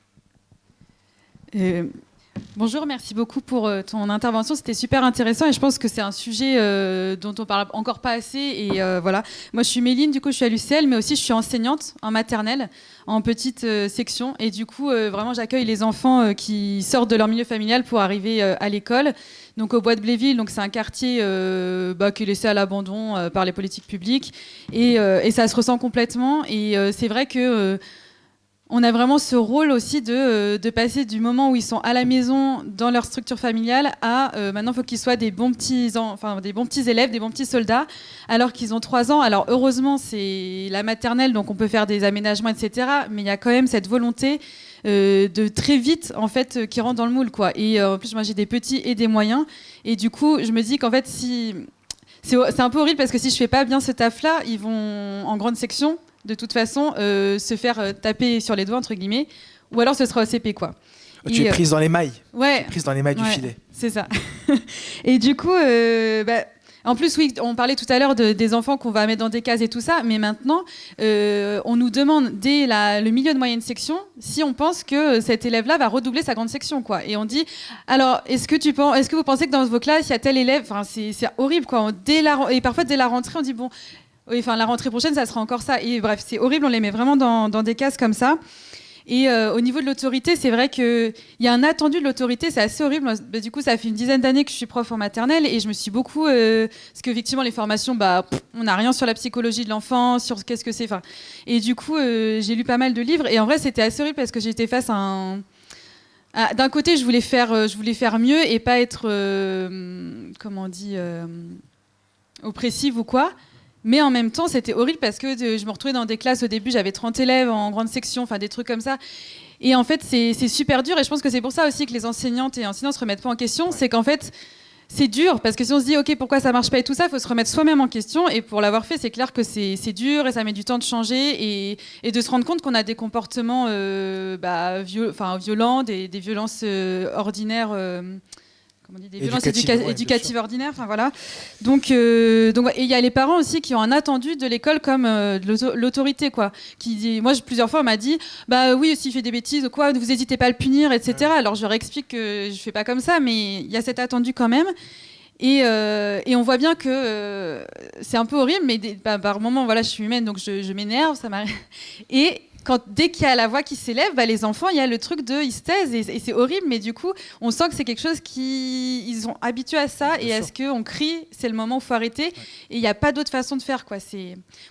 Bonjour, merci beaucoup pour ton intervention, c'était super intéressant et je pense que c'est un sujet dont on parle encore pas assez et voilà. Moi je suis Méline, du coup je suis à l'UCL mais aussi je suis enseignante en maternelle, en petite section et du coup vraiment j'accueille les enfants qui sortent de leur milieu familial pour arriver à l'école. Donc au Bois de Bléville, donc c'est un quartier qui est laissé à l'abandon par les politiques publiques et ça se ressent complètement et c'est vrai que on a vraiment ce rôle aussi de passer du moment où ils sont à la maison dans leur structure familiale à maintenant il faut qu'ils soient des bons petits élèves, des bons petits soldats alors qu'ils ont 3 ans. Alors heureusement c'est la maternelle donc on peut faire des aménagements etc. Mais il y a quand même cette volonté de très vite en fait qui rentrent dans le moule quoi. Et en plus moi j'ai des petits et des moyens et du coup je me dis qu'en fait si c'est un peu horrible parce que si je fais pas bien ce taf là ils vont en grande section de toute façon se faire taper sur les doigts entre guillemets ou alors ce sera au CP quoi. Tu es prise dans les mailles. Ouais. Prise dans les mailles du filet. C'est ça. Et du coup en plus oui on parlait tout à l'heure des enfants qu'on va mettre dans des cases et tout ça mais maintenant on nous demande dès le milieu de moyenne section si on pense que cet élève là va redoubler sa grande section quoi et on dit alors est-ce que vous pensez que dans vos classes il y a tel élève enfin c'est horrible quoi et parfois dès la rentrée on dit bon oui, enfin la rentrée prochaine ça sera encore ça et bref c'est horrible on les met vraiment dans des cases comme ça Et au niveau de l'autorité, c'est vrai qu'il y a un attendu de l'autorité, c'est assez horrible. Bah, du coup, ça fait une dizaine d'années que je suis prof en maternelle et je me suis beaucoup... parce qu'effectivement, les formations, on n'a rien sur la psychologie de l'enfant, sur qu'est-ce que c'est. Et du coup, j'ai lu pas mal de livres. Et en vrai, c'était assez horrible parce que j'étais face à un... d'un côté, je voulais faire mieux et pas être, comment on dit, oppressive ou quoi. Mais en même temps, c'était horrible parce que je me retrouvais dans des classes, au début, j'avais 30 élèves en grande section, enfin des trucs comme ça. Et en fait, c'est super dur. Et je pense que c'est pour ça aussi que les enseignantes et enseignants se remettent pas en question. C'est qu'en fait, c'est dur parce que si on se dit, OK, pourquoi ça marche pas et tout ça, il faut se remettre soi-même en question. Et pour l'avoir fait, c'est clair que c'est dur et ça met du temps de changer et de se rendre compte qu'on a des comportements violents, des violences ordinaires. Des violences éducatives ordinaires, enfin voilà. Donc, et il y a les parents aussi qui ont un attendu de l'école comme de l'autorité, quoi. Moi, plusieurs fois, on m'a dit, bah oui, s'il fait des bêtises ou quoi, vous n'hésitez pas à le punir, etc. Ouais. Alors, je leur explique que je fais pas comme ça, mais il y a cet attendu quand même. Et on voit bien que c'est un peu horrible, mais par moments, voilà, je suis humaine, donc je m'énerve, ça m'arrive. Et dès qu'il y a la voix qui s'élève, les enfants, il y a le truc ils se taisent et c'est horrible, mais du coup, on sent que c'est quelque chose ils sont habitués à ça. Bien et est-ce qu'on crie, c'est le moment où il faut arrêter. Ouais. Et il n'y a pas d'autre façon de faire, quoi.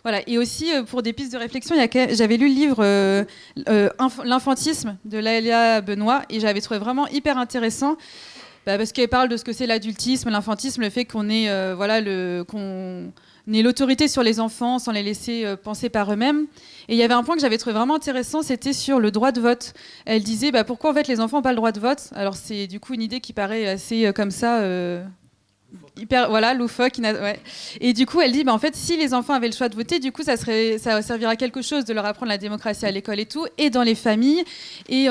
Voilà. Et aussi, pour des pistes de réflexion, j'avais lu le livre L'infantisme de Laëlia Benoît et j'avais trouvé vraiment hyper intéressant. Parce qu'elle parle de ce que c'est l'adultisme, l'infantisme, le fait qu'on ait qu'on ait l'autorité sur les enfants sans les laisser penser par eux-mêmes. Et il y avait un point que j'avais trouvé vraiment intéressant, c'était sur le droit de vote. Elle disait pourquoi en fait les enfants n'ont pas le droit de vote. Alors c'est du coup une idée qui paraît assez comme ça, hyper loufoque. Ouais. Et du coup elle dit en fait si les enfants avaient le choix de voter, du coup ça servirait à quelque chose de leur apprendre la démocratie à l'école et tout, et dans les familles. Et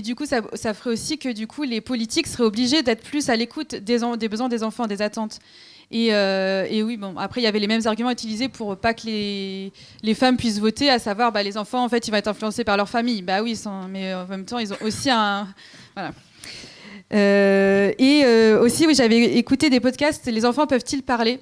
du coup ça ferait aussi que du coup les politiques seraient obligés d'être plus à l'écoute des besoins des enfants, des attentes. Et oui, après, il y avait les mêmes arguments utilisés pour pas que les femmes puissent voter, à savoir, les enfants, en fait, ils vont être influencés par leur famille. Bah oui, mais en même temps, ils ont aussi un... Voilà. Aussi, oui, j'avais écouté des podcasts, les enfants peuvent-ils parler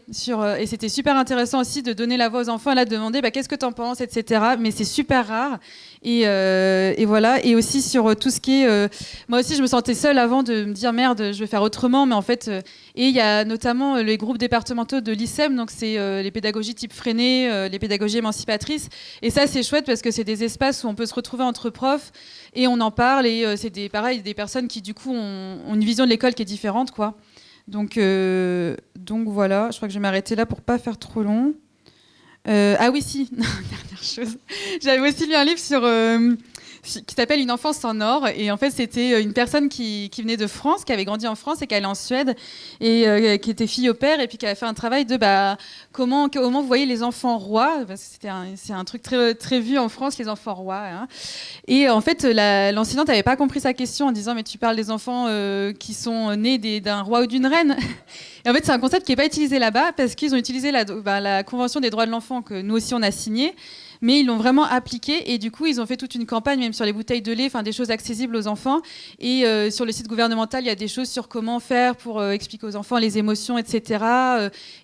et c'était super intéressant aussi de donner la voix aux enfants, là, de demander qu'est-ce que t'en penses, etc. Mais c'est super rare. Et voilà. Et aussi sur tout ce qui est... moi aussi, je me sentais seule avant de me dire merde, je vais faire autrement. Mais en fait... et il y a notamment les groupes départementaux de l'ICEM, donc c'est les pédagogies type Freinet, les pédagogies émancipatrices. Et ça, c'est chouette parce que c'est des espaces où on peut se retrouver entre profs et on en parle. Et c'est des personnes qui, du coup, ont une vision de l'école qui est différente, quoi. Donc voilà, je crois que je vais m'arrêter là pour pas faire trop long. Ah oui, si, dernière chose. J'avais aussi lu un livre qui s'appelle Une enfance en or. Et en fait, c'était une personne qui venait de France, qui avait grandi en France et qui allait en Suède, et qui était fille au père, et puis qui avait fait un travail de comment vous voyez les enfants rois, parce que c'est un truc très, très vu en France, les enfants rois. Hein. Et en fait, l'enseignante n'avait pas compris sa question en disant mais tu parles des enfants qui sont nés d'un roi ou d'une reine. Et en fait, c'est un concept qui n'est pas utilisé là-bas parce qu'ils ont utilisé la Convention des droits de l'enfant que nous aussi on a signée. Mais ils l'ont vraiment appliqué et du coup ils ont fait toute une campagne même sur les bouteilles de lait, des choses accessibles aux enfants, et sur le site gouvernemental il y a des choses sur comment faire pour expliquer aux enfants les émotions, etc.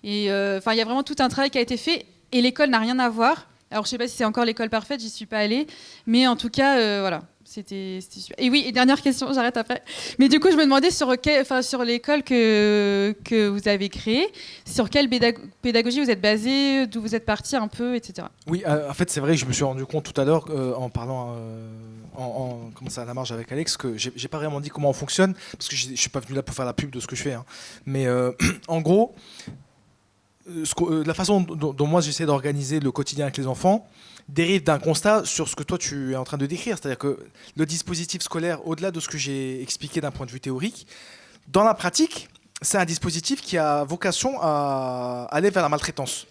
Il y a vraiment tout un travail qui a été fait et l'école n'a rien à voir. Alors je sais pas si c'est encore l'école parfaite, j'y suis pas allée, mais en tout cas voilà. C'était super. Et oui, et dernière question, j'arrête après. Mais du coup, je me demandais sur l'école que vous avez créée, sur quelle pédagogie vous êtes basé, d'où vous êtes parti un peu, etc. Oui, en fait, c'est vrai que je me suis rendu compte tout à l'heure, en parlant comme ça à la marge avec Alex, que j'ai pas vraiment dit comment on fonctionne, parce que je suis pas venu là pour faire la pub de ce que je fais. Hein. Mais en gros, la façon dont moi j'essaie d'organiser le quotidien avec les enfants dérive d'un constat sur ce que toi tu es en train de décrire. C'est-à-dire que le dispositif scolaire, au-delà de ce que j'ai expliqué d'un point de vue théorique, dans la pratique, c'est un dispositif qui a vocation à aller vers la maltraitance.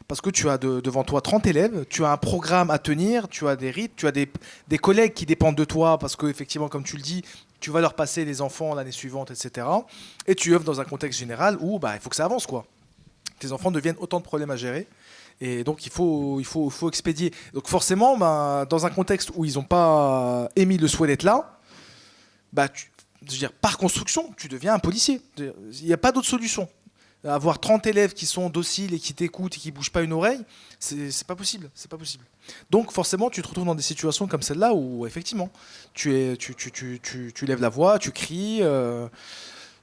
Parce que tu as devant toi 30 élèves, tu as un programme à tenir, tu as des rites, tu as des collègues qui dépendent de toi parce qu'effectivement, comme tu le dis, tu vas leur passer les enfants l'année suivante, etc. Et tu œuvres dans un contexte général où il faut que ça avance, quoi. Tes enfants deviennent autant de problèmes à gérer. Et donc, il faut expédier. Donc, forcément, dans un contexte où ils n'ont pas émis le souhait d'être là, par construction, tu deviens un policier. Il n'y a pas d'autre solution. Avoir 30 élèves qui sont dociles et qui t'écoutent et qui bougent pas une oreille, c'est pas possible. C'est pas possible. Donc forcément, tu te retrouves dans des situations comme celle-là où effectivement, tu lèves la voix, tu cries.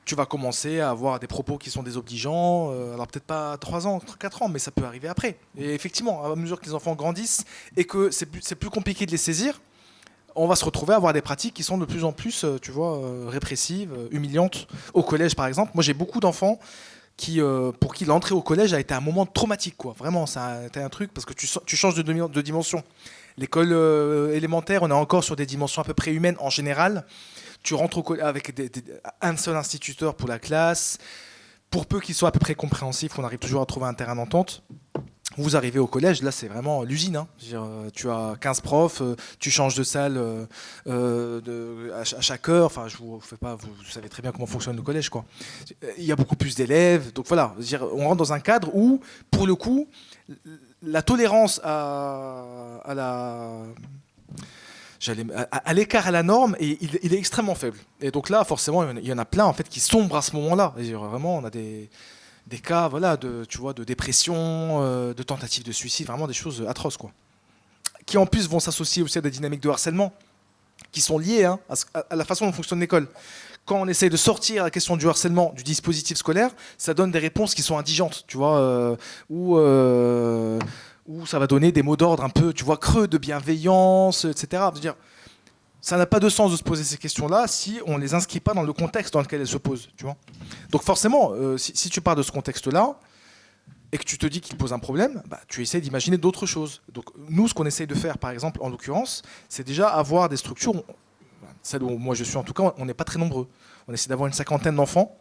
Tu vas commencer à avoir des propos qui sont désobligeants, alors peut-être pas 3 ans, 4 ans, mais ça peut arriver après. Et effectivement, à mesure que les enfants grandissent et que c'est plus compliqué de les saisir, on va se retrouver à avoir des pratiques qui sont de plus en plus, répressives, humiliantes. Au collège, par exemple, moi j'ai beaucoup d'enfants pour qui l'entrée au collège a été un moment traumatique, quoi. Vraiment, ça a été un truc, parce que tu changes de dimension. L'école élémentaire, on est encore sur des dimensions à peu près humaines en général. Tu rentres avec un seul instituteur pour la classe. Pour peu qu'il soit à peu près compréhensif, on arrive toujours à trouver un terrain d'entente. Vous arrivez au collège, là c'est vraiment l'usine. Hein. Tu as 15 profs, tu changes de salle à chaque heure. Enfin, je vous fais pas, vous savez très bien comment fonctionne le collège, quoi. Il y a beaucoup plus d'élèves. Donc voilà, on rentre dans un cadre où, pour le coup, la tolérance à l'écart à la norme, et il est extrêmement faible. Et donc là, forcément, il y en a plein en fait qui sombrent à ce moment-là. Vraiment, on a des cas, voilà, de dépression, de tentatives de suicide, vraiment des choses atroces, quoi. Qui en plus vont s'associer aussi à des dynamiques de harcèlement qui sont liées à la façon dont fonctionne l'école. Quand on essaye de sortir la question du harcèlement du dispositif scolaire, ça donne des réponses qui sont indigentes, tu vois, où ça va donner des mots d'ordre un peu, tu vois, creux de bienveillance, etc. C'est-à-dire, ça n'a pas de sens de se poser ces questions-là si on ne les inscrit pas dans le contexte dans lequel elles se posent, tu vois. Donc forcément, si tu pars de ce contexte-là et que tu te dis qu'il pose un problème, bah, tu essaies d'imaginer d'autres choses. Donc nous, ce qu'on essaye de faire, par exemple, en l'occurrence, c'est déjà avoir des structures, celle où moi je suis en tout cas, on n'est pas très nombreux. On essaie d'avoir une 50aine d'enfants.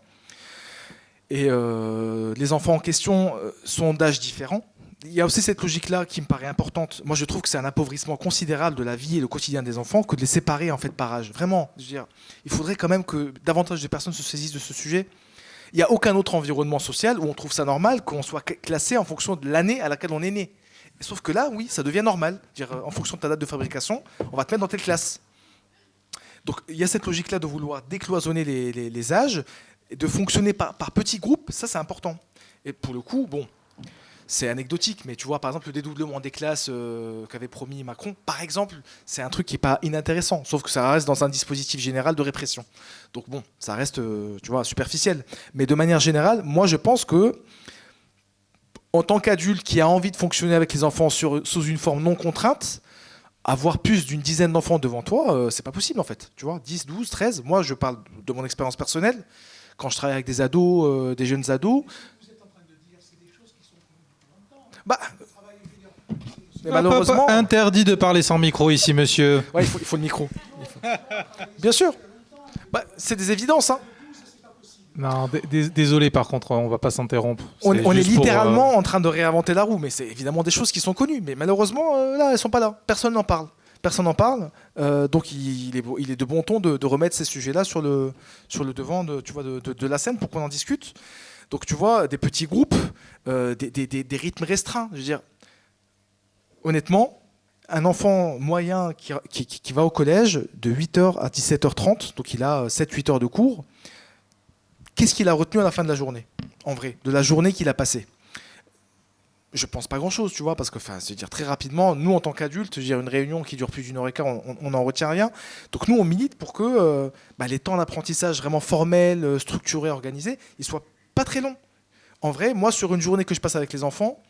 Et les enfants en question sont d'âges différents. Il y a aussi cette logique-là qui me paraît importante. Moi, je trouve que c'est un appauvrissement considérable de la vie et le quotidien des enfants que de les séparer en fait par âge. Vraiment, je veux dire, il faudrait quand même que davantage de personnes se saisissent de ce sujet. Il n'y a aucun autre environnement social où on trouve ça normal qu'on soit classé en fonction de l'année à laquelle on est né. Sauf que là, oui, ça devient normal. Je veux dire, en fonction de ta date de fabrication, on va te mettre dans telle classe. Donc, il y a cette logique-là de vouloir décloisonner les âges et de fonctionner par petits groupes. Ça, c'est important. Et pour le coup, bon, c'est anecdotique, mais tu vois, par exemple, le dédoublement des classes qu'avait promis Macron, par exemple, c'est un truc qui n'est pas inintéressant, sauf que ça reste dans un dispositif général de répression. Donc bon, ça reste, tu vois, superficiel. Mais de manière générale, moi, je pense que, en tant qu'adulte qui a envie de fonctionner avec les enfants sous une forme non contrainte, avoir plus d'une dizaine d'enfants devant toi, c'est pas possible, en fait. Tu vois, 10, 12, 13. Moi, je parle de mon expérience personnelle. Quand je travaille avec des ados, des jeunes ados, bah, mais malheureusement, interdit de parler sans micro ici, monsieur. Ouais, il faut le micro. Bien sûr. Bah, c'est des évidences. Hein. Non, désolé, par contre, on va pas s'interrompre. On est littéralement en train de réinventer la roue, mais c'est évidemment des choses qui sont connues. Mais malheureusement, là, elles sont pas là. Personne n'en parle. Donc il est de bon ton de remettre ces sujets-là sur le devant de la scène pour qu'on en discute. Donc tu vois, des petits groupes, des rythmes restreints. Je veux dire, honnêtement, un enfant moyen qui va au collège de 8h à 17h30, donc il a 7-8 heures de cours, qu'est-ce qu'il a retenu à la fin de la journée, en vrai, de la journée qu'il a passée? Je pense pas grand-chose, tu vois, parce que, c'est-à-dire très rapidement, nous en tant qu'adultes, une réunion qui dure plus d'1 heure et quart, on n'en retient rien. Donc nous, on milite pour que les temps d'apprentissage vraiment formels, structurés, organisés, ils soient pas très long. En vrai, moi, sur une journée que je passe avec les enfants,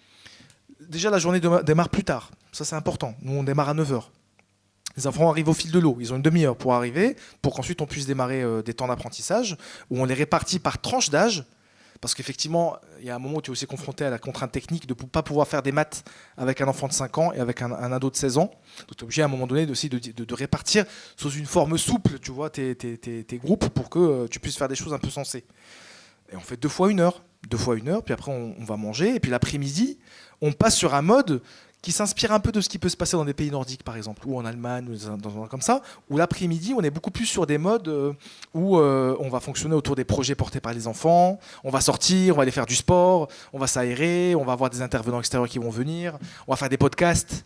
déjà la journée démarre plus tard. Ça, c'est important. Nous, on démarre à 9h. Les enfants arrivent au fil de l'eau. Ils ont une demi-heure pour arriver, pour qu'ensuite on puisse démarrer des temps d'apprentissage, où on les répartit par tranche d'âge. Parce qu'effectivement, il y a un moment où tu es aussi confronté à la contrainte technique de ne pas pouvoir faire des maths avec un enfant de 5 ans et avec un ado de 16 ans. Donc tu es obligé à un moment donné aussi de répartir sous une forme souple, tu vois, tes groupes pour que tu puisses faire des choses un peu sensées. Et on fait 2 fois 1 heure. 2 fois 1 heure, puis après on va manger. Et puis l'après-midi, on passe sur un mode qui s'inspire un peu de ce qui peut se passer dans des pays nordiques, par exemple, ou en Allemagne, ou dans un endroit comme ça, où l'après-midi, on est beaucoup plus sur des modes où on va fonctionner autour des projets portés par les enfants, on va sortir, on va aller faire du sport, on va s'aérer, on va avoir des intervenants extérieurs qui vont venir, on va faire des podcasts.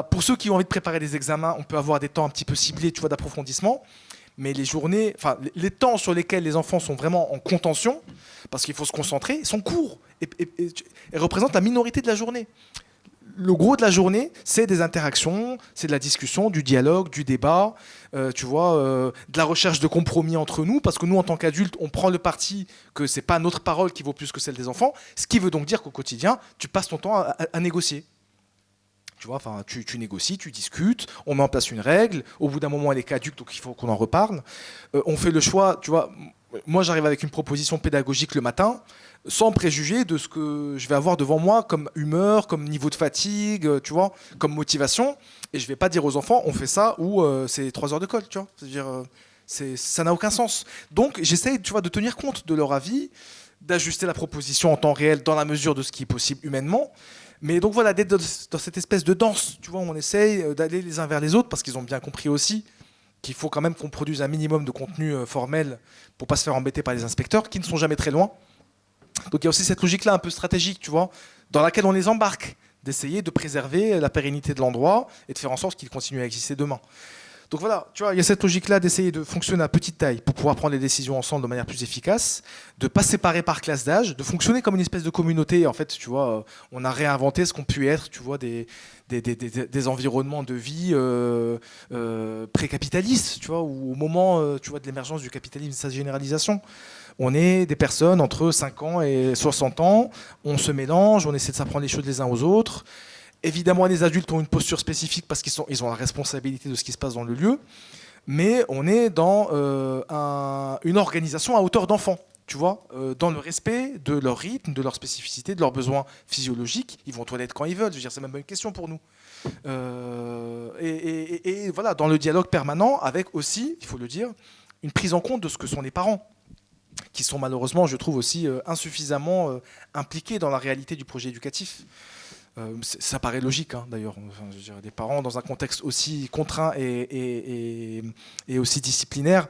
Pour ceux qui ont envie de préparer des examens, on peut avoir des temps un petit peu ciblés, tu vois, d'approfondissement. mais les journées, enfin les temps sur lesquels les enfants sont vraiment en contention, parce qu'il faut se concentrer, sont courts et représentent la minorité de la journée. Le gros de la journée, c'est des interactions, c'est de la discussion, du dialogue, du débat, de la recherche de compromis entre nous, parce que nous, en tant qu'adultes, on prend le parti que c'est pas notre parole qui vaut plus que celle des enfants, ce qui veut donc dire qu'au quotidien, tu passes ton temps à négocier. Tu vois, enfin, tu négocies, tu discutes, on met en place une règle, au bout d'un moment, elle est caduque, donc il faut qu'on en reparle. On fait le choix, tu vois, moi j'arrive avec une proposition pédagogique le matin, sans préjuger de ce que je vais avoir devant moi comme humeur, comme niveau de fatigue, tu vois, comme motivation. Et je vais pas dire aux enfants, on fait ça ou c'est 3 heures de colle, tu vois. C'est-à-dire, ça n'a aucun sens. Donc j'essaye, tu vois, de tenir compte de leur avis, d'ajuster la proposition en temps réel dans la mesure de ce qui est possible humainement. Mais donc voilà, d'être dans cette espèce de danse, tu vois, où on essaye d'aller les uns vers les autres, parce qu'ils ont bien compris aussi qu'il faut quand même qu'on produise un minimum de contenu formel pour pas se faire embêter par les inspecteurs, qui ne sont jamais très loin. Donc il y a aussi cette logique-là un peu stratégique, tu vois, dans laquelle on les embarque, d'essayer de préserver la pérennité de l'endroit et de faire en sorte qu'il continue à exister demain. Donc voilà, tu vois, il y a cette logique-là d'essayer de fonctionner à petite taille pour pouvoir prendre les décisions ensemble de manière plus efficace, de pas séparer par classe d'âge, de fonctionner comme une espèce de communauté. En fait, tu vois, on a réinventé ce qu'ont pu être, tu vois, des environnements de vie pré-capitalistes, tu vois, où au moment, tu vois, de l'émergence du capitalisme et de sa généralisation, on est des personnes entre 5 ans et 60 ans, on se mélange, on essaie de s'apprendre les choses les uns aux autres. Évidemment, les adultes ont une posture spécifique parce qu'ils ont la responsabilité de ce qui se passe dans le lieu, mais on est dans une organisation à hauteur d'enfant, tu vois, dans le respect de leur rythme, de leur spécificité, de leurs besoins physiologiques. Ils vont aux toilettes quand ils veulent, je veux dire, c'est même pas une question pour nous. Et voilà, dans le dialogue permanent, avec aussi, il faut le dire, une prise en compte de ce que sont les parents, qui sont malheureusement, je trouve aussi, insuffisamment impliqués dans la réalité du projet éducatif. Ça paraît logique, hein, d'ailleurs. Enfin, je dirais, des parents, dans un contexte aussi contraint et aussi disciplinaire,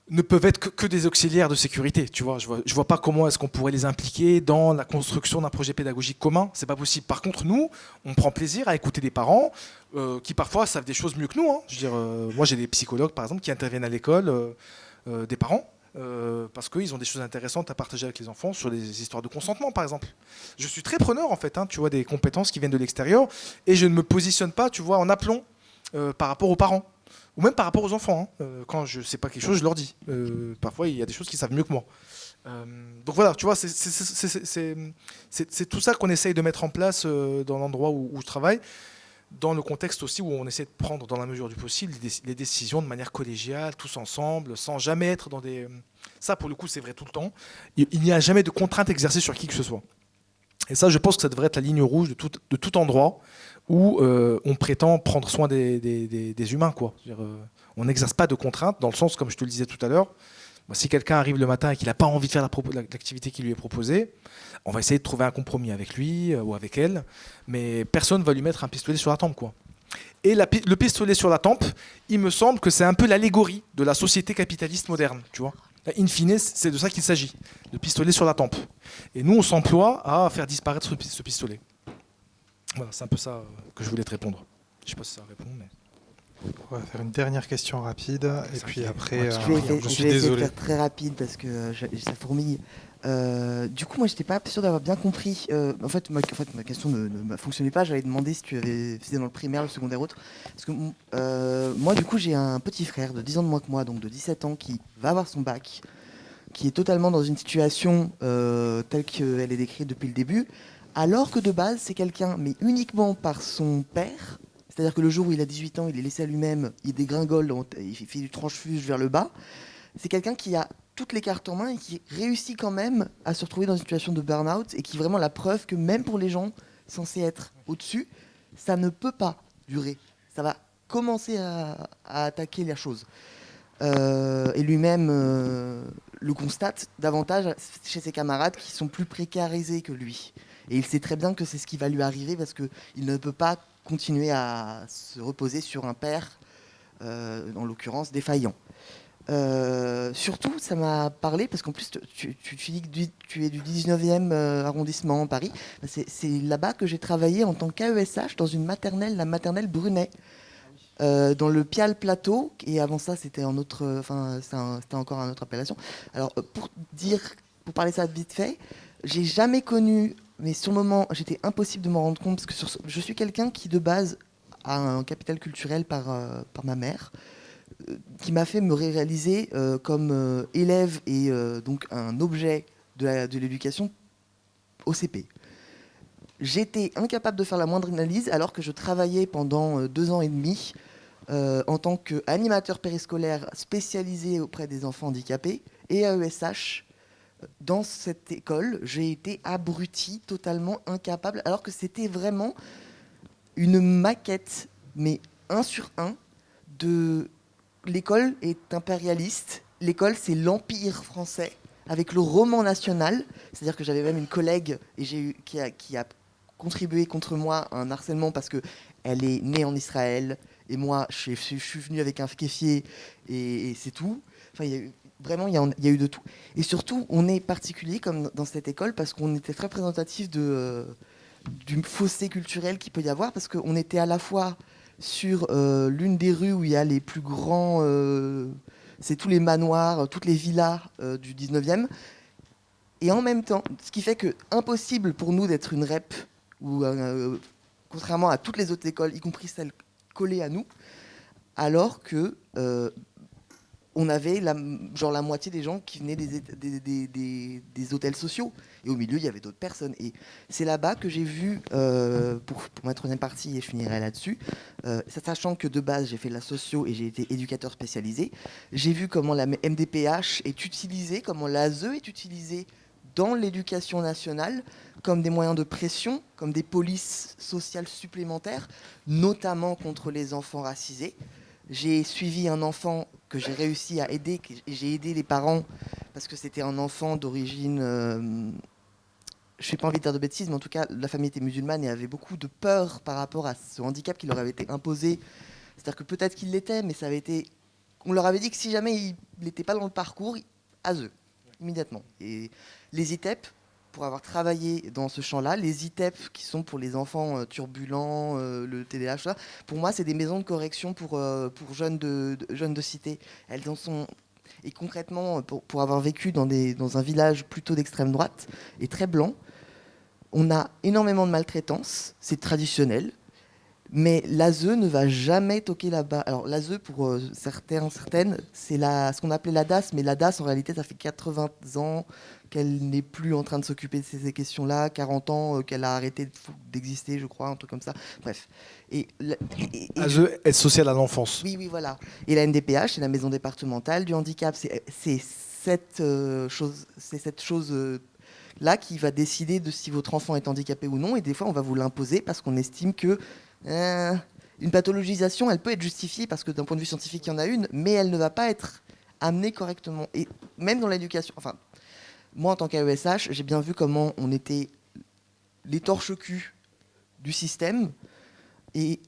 ne peuvent être que des auxiliaires de sécurité. Tu vois, je vois pas comment est-ce qu'on pourrait les impliquer dans la construction d'un projet pédagogique commun. C'est pas possible. Par contre, nous, on prend plaisir à écouter des parents qui parfois savent des choses mieux que nous. Hein. Je veux dire, moi, j'ai des psychologues, par exemple, qui interviennent à l'école, des parents. Parce qu'ils ont des choses intéressantes à partager avec les enfants sur les histoires de consentement, par exemple. Je suis très preneur, en fait, hein, tu vois, des compétences qui viennent de l'extérieur, et je ne me positionne pas, tu vois, en aplomb par rapport aux parents, ou même par rapport aux enfants. Hein. Quand je ne sais pas quelque chose, je leur dis. Parfois, il y a des choses qu'ils savent mieux que moi. Donc voilà, tu vois, c'est tout ça qu'on essaye de mettre en place dans l'endroit où je travaille, dans le contexte aussi où on essaie de prendre, dans la mesure du possible, les décisions de manière collégiale, tous ensemble, sans jamais être dans des... Ça, pour le coup, c'est vrai tout le temps. Il n'y a jamais de contrainte exercée sur qui que ce soit. Et ça, je pense que ça devrait être la ligne rouge de tout endroit où on prétend prendre soin des humains, quoi. On n'exerce pas de contrainte, dans le sens, comme je te le disais tout à l'heure, si quelqu'un arrive le matin et qu'il n'a pas envie de faire l'activité qui lui est proposée, on va essayer de trouver un compromis avec lui ou avec elle, mais personne ne va lui mettre un pistolet sur la tempe, quoi. Et le pistolet sur la tempe, il me semble que c'est un peu l'allégorie de la société capitaliste moderne, tu vois. In fine, c'est de ça qu'il s'agit, le pistolet sur la tempe. Et nous, on s'emploie à faire disparaître ce pistolet. Voilà, c'est un peu ça que je voulais te répondre. Je ne sais pas si ça répond, mais... On va faire une dernière question rapide, et puis après, je je suis vais essayer désolé. de faire très rapide parce que ça fourmille. Du coup, moi, j'étais pas sûr d'avoir bien compris. En fait, ma question ne fonctionnait pas. J'allais demander si tu avais fait dans le primaire, le secondaire, autre. Parce que moi, du coup, j'ai un petit frère de 10 ans de moins que moi, donc de 17 ans, qui va avoir son bac, qui est totalement dans une situation telle qu'elle est décrite depuis le début, alors que de base, c'est quelqu'un, mais uniquement par son père. C'est-à-dire que le jour où il a 18 ans, il est laissé à lui-même, il dégringole, il fait du transfuge vers le bas. C'est quelqu'un qui a toutes les cartes en main et qui réussit quand même à se retrouver dans une situation de burn-out et qui est vraiment la preuve que même pour les gens censés être au-dessus, ça ne peut pas durer. Ça va commencer à attaquer la chose. Et lui-même le constate davantage chez ses camarades qui sont plus précarisés que lui. Et il sait très bien que c'est ce qui va lui arriver parce qu'il ne peut pas continuer à se reposer sur un père, en l'occurrence défaillant. Surtout, ça m'a parlé, parce qu'en plus, tu dis que tu es du 19e arrondissement, Paris. C'est là-bas que j'ai travaillé en tant qu'AESH dans une maternelle, la maternelle Brunet. dans le Pial Plateau, et avant ça c'était c'était encore une autre appellation. Alors pour parler ça vite fait, j'ai jamais connu, mais sur le moment j'étais impossible de m'en rendre compte, parce que je suis quelqu'un qui de base a un capital culturel par ma mère, qui m'a fait me réaliser comme élève et donc un objet de l'éducation au CP. J'étais incapable de faire la moindre analyse alors que je travaillais pendant 2 ans et demi en tant qu'animateur périscolaire spécialisé auprès des enfants handicapés et AESH. Dans cette école, j'ai été abruti, totalement incapable, alors que c'était vraiment une maquette, mais 1 sur 1, de l'école est impérialiste, l'école c'est l'empire français, avec le roman national, c'est-à-dire que j'avais même une collègue qui a contribué contre moi à un harcèlement parce qu'elle est née en Israël, et moi je suis venu avec un kéfier, et c'est tout. Enfin, vraiment, il y a eu de tout. Et surtout, on est particulier comme dans cette école parce qu'on était très représentatif du fossé culturel qu'il peut y avoir, parce qu'on était à la fois sur l'une des rues où il y a les plus grands... c'est tous les manoirs, toutes les villas du 19e. Et en même temps, ce qui fait que impossible pour nous d'être une REP, ou, contrairement à toutes les autres écoles, y compris celles collées à nous, alors que on avait la moitié des gens qui venaient des hôtels sociaux. Et au milieu, il y avait d'autres personnes. Et c'est là-bas que j'ai vu, pour ma troisième partie, et je finirai là-dessus, sachant que de base, j'ai fait de la socio et j'ai été éducateur spécialisé, j'ai vu comment la MDPH est utilisée, comment l'ASE est utilisée dans l'éducation nationale comme des moyens de pression, comme des polices sociales supplémentaires, notamment contre les enfants racisés. J'ai suivi un enfant que j'ai réussi à aider, et j'ai aidé les parents parce que c'était un enfant d'origine, je n'ai pas envie de dire de bêtises, mais en tout cas la famille était musulmane et avait beaucoup de peur par rapport à ce handicap qui leur avait été imposé. C'est-à-dire que peut-être qu'il l'était, mais on leur avait dit que si jamais il n'était pas dans le parcours, à eux, immédiatement. Et les ITEP, pour avoir travaillé dans ce champ-là, les ITEP qui sont pour les enfants turbulents, le TDAH, ça, pour moi, c'est des maisons de correction pour jeunes de cité. Elles en sont... Et concrètement, pour avoir vécu dans un village plutôt d'extrême droite et très blanc, on a énormément de maltraitance, c'est traditionnel, mais l'ASE ne va jamais toquer là-bas. Alors l'ASE, pour certaines, c'est ce qu'on appelait la DAS, mais la DAS, en réalité, ça fait 80 ans qu'elle n'est plus en train de s'occuper de ces questions-là, 40 ans qu'elle a arrêté d'exister, je crois, un truc comme ça. Bref. ASE, aide sociale à l'enfance. Oui, voilà. Et la NDPH, c'est la maison départementale du handicap. C'est cette chose là qui va décider de si votre enfant est handicapé ou non. Et des fois, on va vous l'imposer parce qu'on estime que une pathologisation, elle peut être justifiée parce que d'un point de vue scientifique, il y en a une, mais elle ne va pas être amenée correctement. Et même dans l'éducation, enfin, moi en tant qu'AESH, j'ai bien vu comment on était les torches-culs du système, et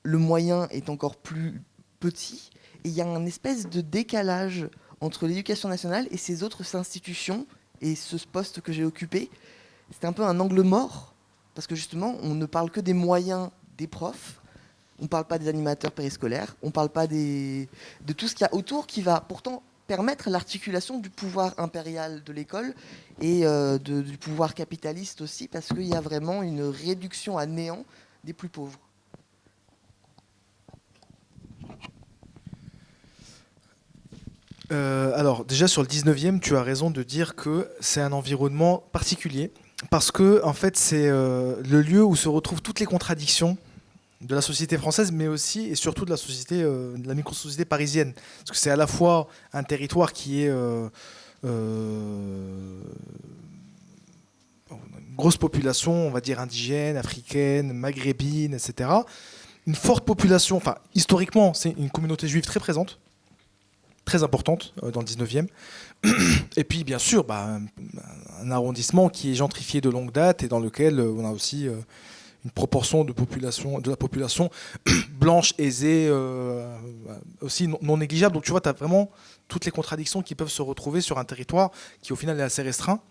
le moyen est encore plus petit, et il y a un espèce de décalage entre l'éducation nationale et ces autres institutions, et ce poste que j'ai occupé, c'est un peu un angle mort, parce que justement, on ne parle que des moyens des profs, on ne parle pas des animateurs périscolaires, on ne parle pas de tout ce qu'il y a autour qui va pourtant permettre l'articulation du pouvoir impérial de l'école et du pouvoir capitaliste aussi, parce qu'il y a vraiment une réduction à néant des plus pauvres. Alors déjà sur le 19e, tu as raison de dire que c'est un environnement particulier, parce que en fait c'est le lieu où se retrouvent toutes les contradictions de la société française, mais aussi et surtout de la société, de la micro-société parisienne. Parce que c'est à la fois un territoire qui est une grosse population, on va dire indigène, africaine, maghrébine, etc. Une forte population, enfin historiquement, c'est une communauté juive très présente, très importante dans le 19e. Et puis bien sûr, un arrondissement qui est gentrifié de longue date et dans lequel on a aussi une proportion de la population blanche, aisée, aussi non négligeable. Donc tu vois, tu as vraiment toutes les contradictions qui peuvent se retrouver sur un territoire qui au final est assez restreint.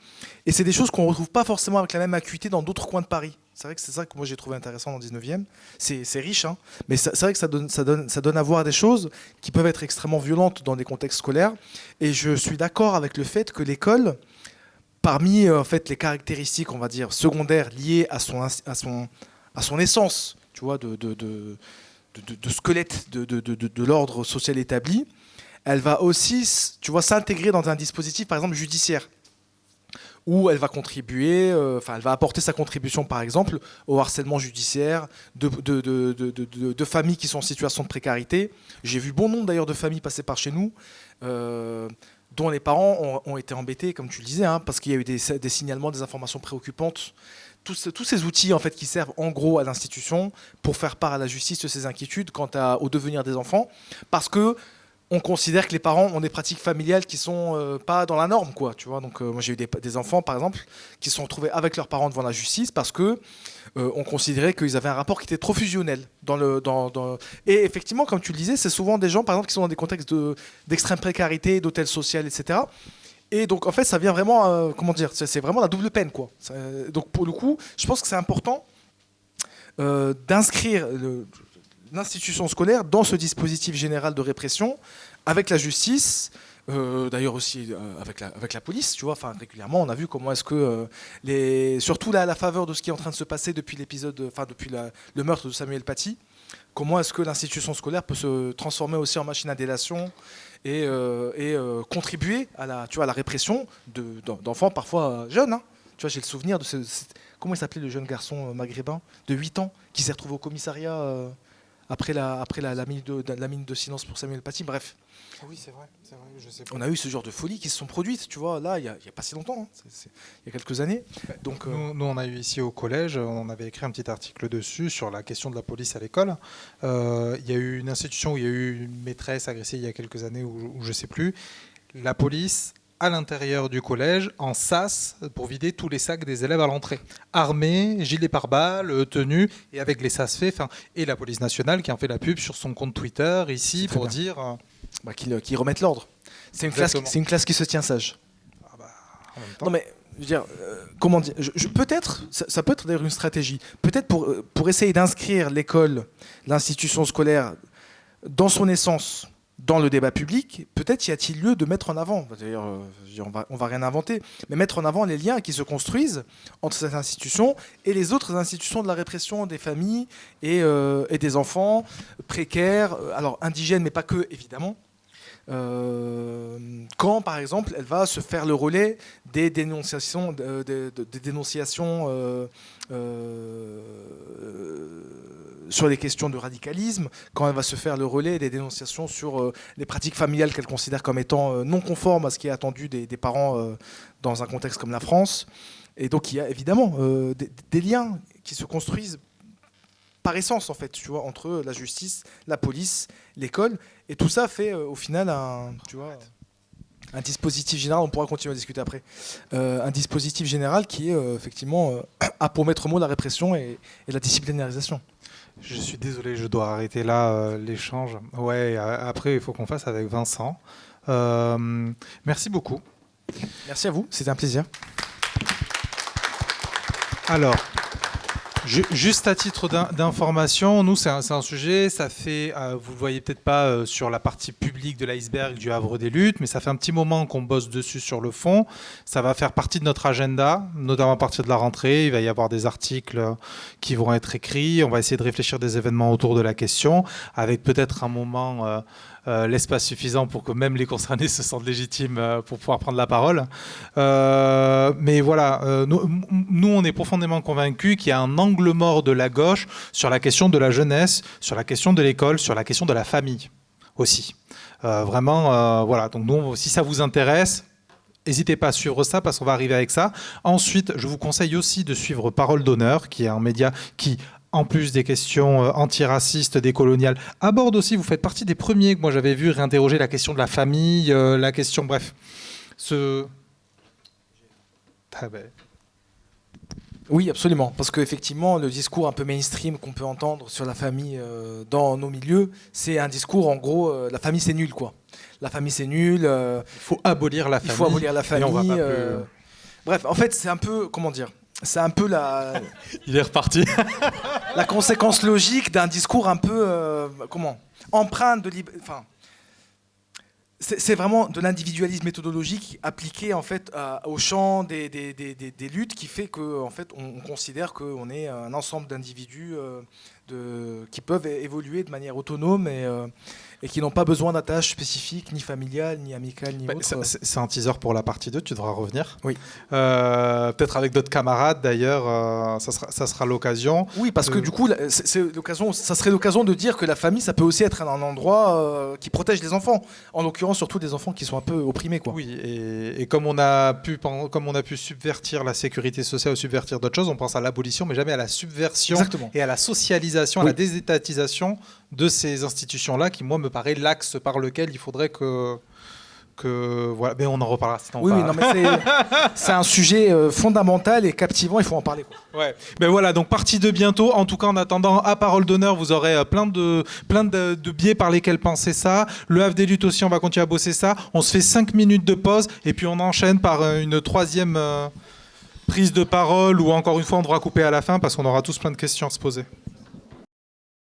Et c'est des choses qu'on ne retrouve pas forcément avec la même acuité dans d'autres coins de Paris. C'est vrai que c'est ça que moi j'ai trouvé intéressant dans le 19e. C'est riche, hein, mais c'est vrai que ça donne à voir des choses qui peuvent être extrêmement violentes dans des contextes scolaires. Et je suis d'accord avec le fait que l'école, parmi en fait, les caractéristiques, on va dire, secondaires liées à son essence, tu vois, de squelette de l'ordre social établi, elle va aussi, tu vois, s'intégrer dans un dispositif, par exemple, judiciaire, où elle va contribuer, elle va apporter sa contribution, par exemple, au harcèlement judiciaire de familles qui sont en situation de précarité. J'ai vu bon nombre d'ailleurs de familles passer par chez nous, dont les parents ont été embêtés, comme tu le disais, hein, parce qu'il y a eu des signalements, des informations préoccupantes. Tous ces outils en fait, qui servent en gros à l'institution pour faire part à la justice de ses inquiétudes quant au devenir des enfants, parce que on considère que les parents ont des pratiques familiales qui sont pas dans la norme, quoi. Tu vois, donc moi j'ai eu des enfants par exemple qui se sont retrouvés avec leurs parents devant la justice parce que on considérait qu'ils avaient un rapport qui était trop fusionnel et effectivement, comme tu le disais, c'est souvent des gens par exemple qui sont dans des contextes d'extrême précarité, d'hôtel social, etc. Et donc en fait ça vient vraiment c'est vraiment la double peine, quoi. Donc pour le coup je pense que c'est important d'inscrire l'institution scolaire dans ce dispositif général de répression avec la justice, d'ailleurs aussi avec la police, tu vois. Enfin, régulièrement on a vu comment est-ce que surtout là à la faveur de ce qui est en train de se passer depuis le meurtre de Samuel Paty, comment est-ce que l'institution scolaire peut se transformer aussi en machine à délation et contribuer à la répression d'enfants parfois jeunes, hein. Tu vois, j'ai le souvenir de comment il s'appelait le jeune garçon maghrébin de 8 ans qui s'est retrouvé au commissariat après la minute de silence pour Samuel Paty. Bref. Oui, c'est vrai, je sais pas. On a eu ce genre de folies qui se sont produites, tu vois, là, il n'y a pas si longtemps, hein. Il y a quelques années. Donc, nous, on a eu ici au collège, on avait écrit un petit article dessus sur la question de la police à l'école. Il y a eu une institution où il y a eu une maîtresse agressée il y a quelques années, ou je ne sais plus. La police à l'intérieur du collège, en sas, pour vider tous les sacs des élèves à l'entrée. Armés, gilets pare-balles, tenus, et avec les sas faits. Et la police nationale qui en fait la pub sur son compte Twitter, ici, pour dire... qu'ils remettent l'ordre. C'est une classe qui se tient sage. Ah bah, en même temps. Non mais, je veux dire, comment dire, peut-être, ça peut être d'ailleurs une stratégie, peut-être pour essayer d'inscrire l'école, l'institution scolaire, dans son essence, dans le débat public, peut-être y a-t-il lieu de mettre en avant, d'ailleurs on va rien inventer, mais mettre en avant les liens qui se construisent entre cette institution et les autres institutions de la répression des familles et des enfants précaires, alors indigènes mais pas que évidemment. Quand par exemple elle va se faire le relais des dénonciations, sur les questions de radicalisme, quand elle va se faire le relais des dénonciations sur les pratiques familiales qu'elle considère comme étant non conformes à ce qui est attendu des parents dans un contexte comme la France. Et donc il y a évidemment des liens qui se construisent par essence en fait, tu vois, entre la justice, la police, l'école, et tout ça fait au final un dispositif général. On pourra continuer à discuter après. Un dispositif général qui est effectivement a pour maître mot la répression et la disciplinarisation. Je suis désolé, je dois arrêter là l'échange. Ouais, après il faut qu'on fasse avec Vincent. Merci beaucoup. Merci à vous, c'était un plaisir. Alors, juste à titre d'information, nous c'est un sujet, ça fait, vous le voyez peut-être pas sur la partie publique de l'iceberg du Havre des Luttes, mais ça fait un petit moment qu'on bosse dessus sur le fond. Ça va faire partie de notre agenda, notamment à partir de la rentrée. Il va y avoir des articles qui vont être écrits. On va essayer de réfléchir des événements autour de la question, avec peut-être un moment... l'espace suffisant pour que même les concernés se sentent légitimes pour pouvoir prendre la parole. Mais voilà, nous, on est profondément convaincus qu'il y a un angle mort de la gauche sur la question de la jeunesse, sur la question de l'école, sur la question de la famille aussi. Vraiment, voilà. Donc nous, si ça vous intéresse, n'hésitez pas à suivre ça parce qu'on va arriver avec ça. Ensuite, je vous conseille aussi de suivre Parole d'honneur, qui est un média qui... en plus des questions antiracistes, décoloniales, aborde aussi, vous faites partie des premiers que moi j'avais vu réinterroger la question de la famille, la question, bref. Oui, absolument, parce qu'effectivement, le discours un peu mainstream qu'on peut entendre sur la famille dans nos milieux, c'est un discours, en gros, la famille c'est nul, quoi. La famille c'est nul. Il faut abolir la famille. Il faut abolir la famille. Et on va pas plus... Bref, en fait, c'est un peu, comment dire, c'est un peu la Il est reparti. conséquence logique d'un discours un peu empreint de enfin, c'est vraiment de l'individualisme méthodologique appliqué en fait au champ des luttes, qui fait que en fait on considère qu'on est un ensemble d'individus qui peuvent évoluer de manière autonome et qui n'ont pas besoin d'attaches spécifiques, ni familiales, ni amicales, ni autres. C'est un teaser pour la partie 2, tu devras revenir. Oui. Peut-être avec d'autres camarades d'ailleurs, ça sera l'occasion. Oui, parce que du coup, ça serait l'occasion de dire que la famille, ça peut aussi être un endroit qui protège les enfants. En l'occurrence, surtout des enfants qui sont un peu opprimés, quoi. Oui, et comme on a pu subvertir la sécurité sociale ou subvertir d'autres choses, on pense à l'abolition, mais jamais à la subversion. Exactement. Et à la socialisation, à la désétatisation de ces institutions-là, qui, moi, me paraît l'axe par lequel il faudrait que voilà. Mais on en reparlera. Oui, non, mais c'est un sujet fondamental et captivant, il faut en parler, quoi. Ouais. Ben voilà, donc partie 2 bientôt. En tout cas, en attendant, à parole d'honneur, vous aurez plein de biais par lesquels penser ça. Le Havre des luttes aussi, on va continuer à bosser ça. On se fait 5 minutes de pause et puis on enchaîne par une troisième prise de parole, où encore une fois on devra couper à la fin parce qu'on aura tous plein de questions à se poser.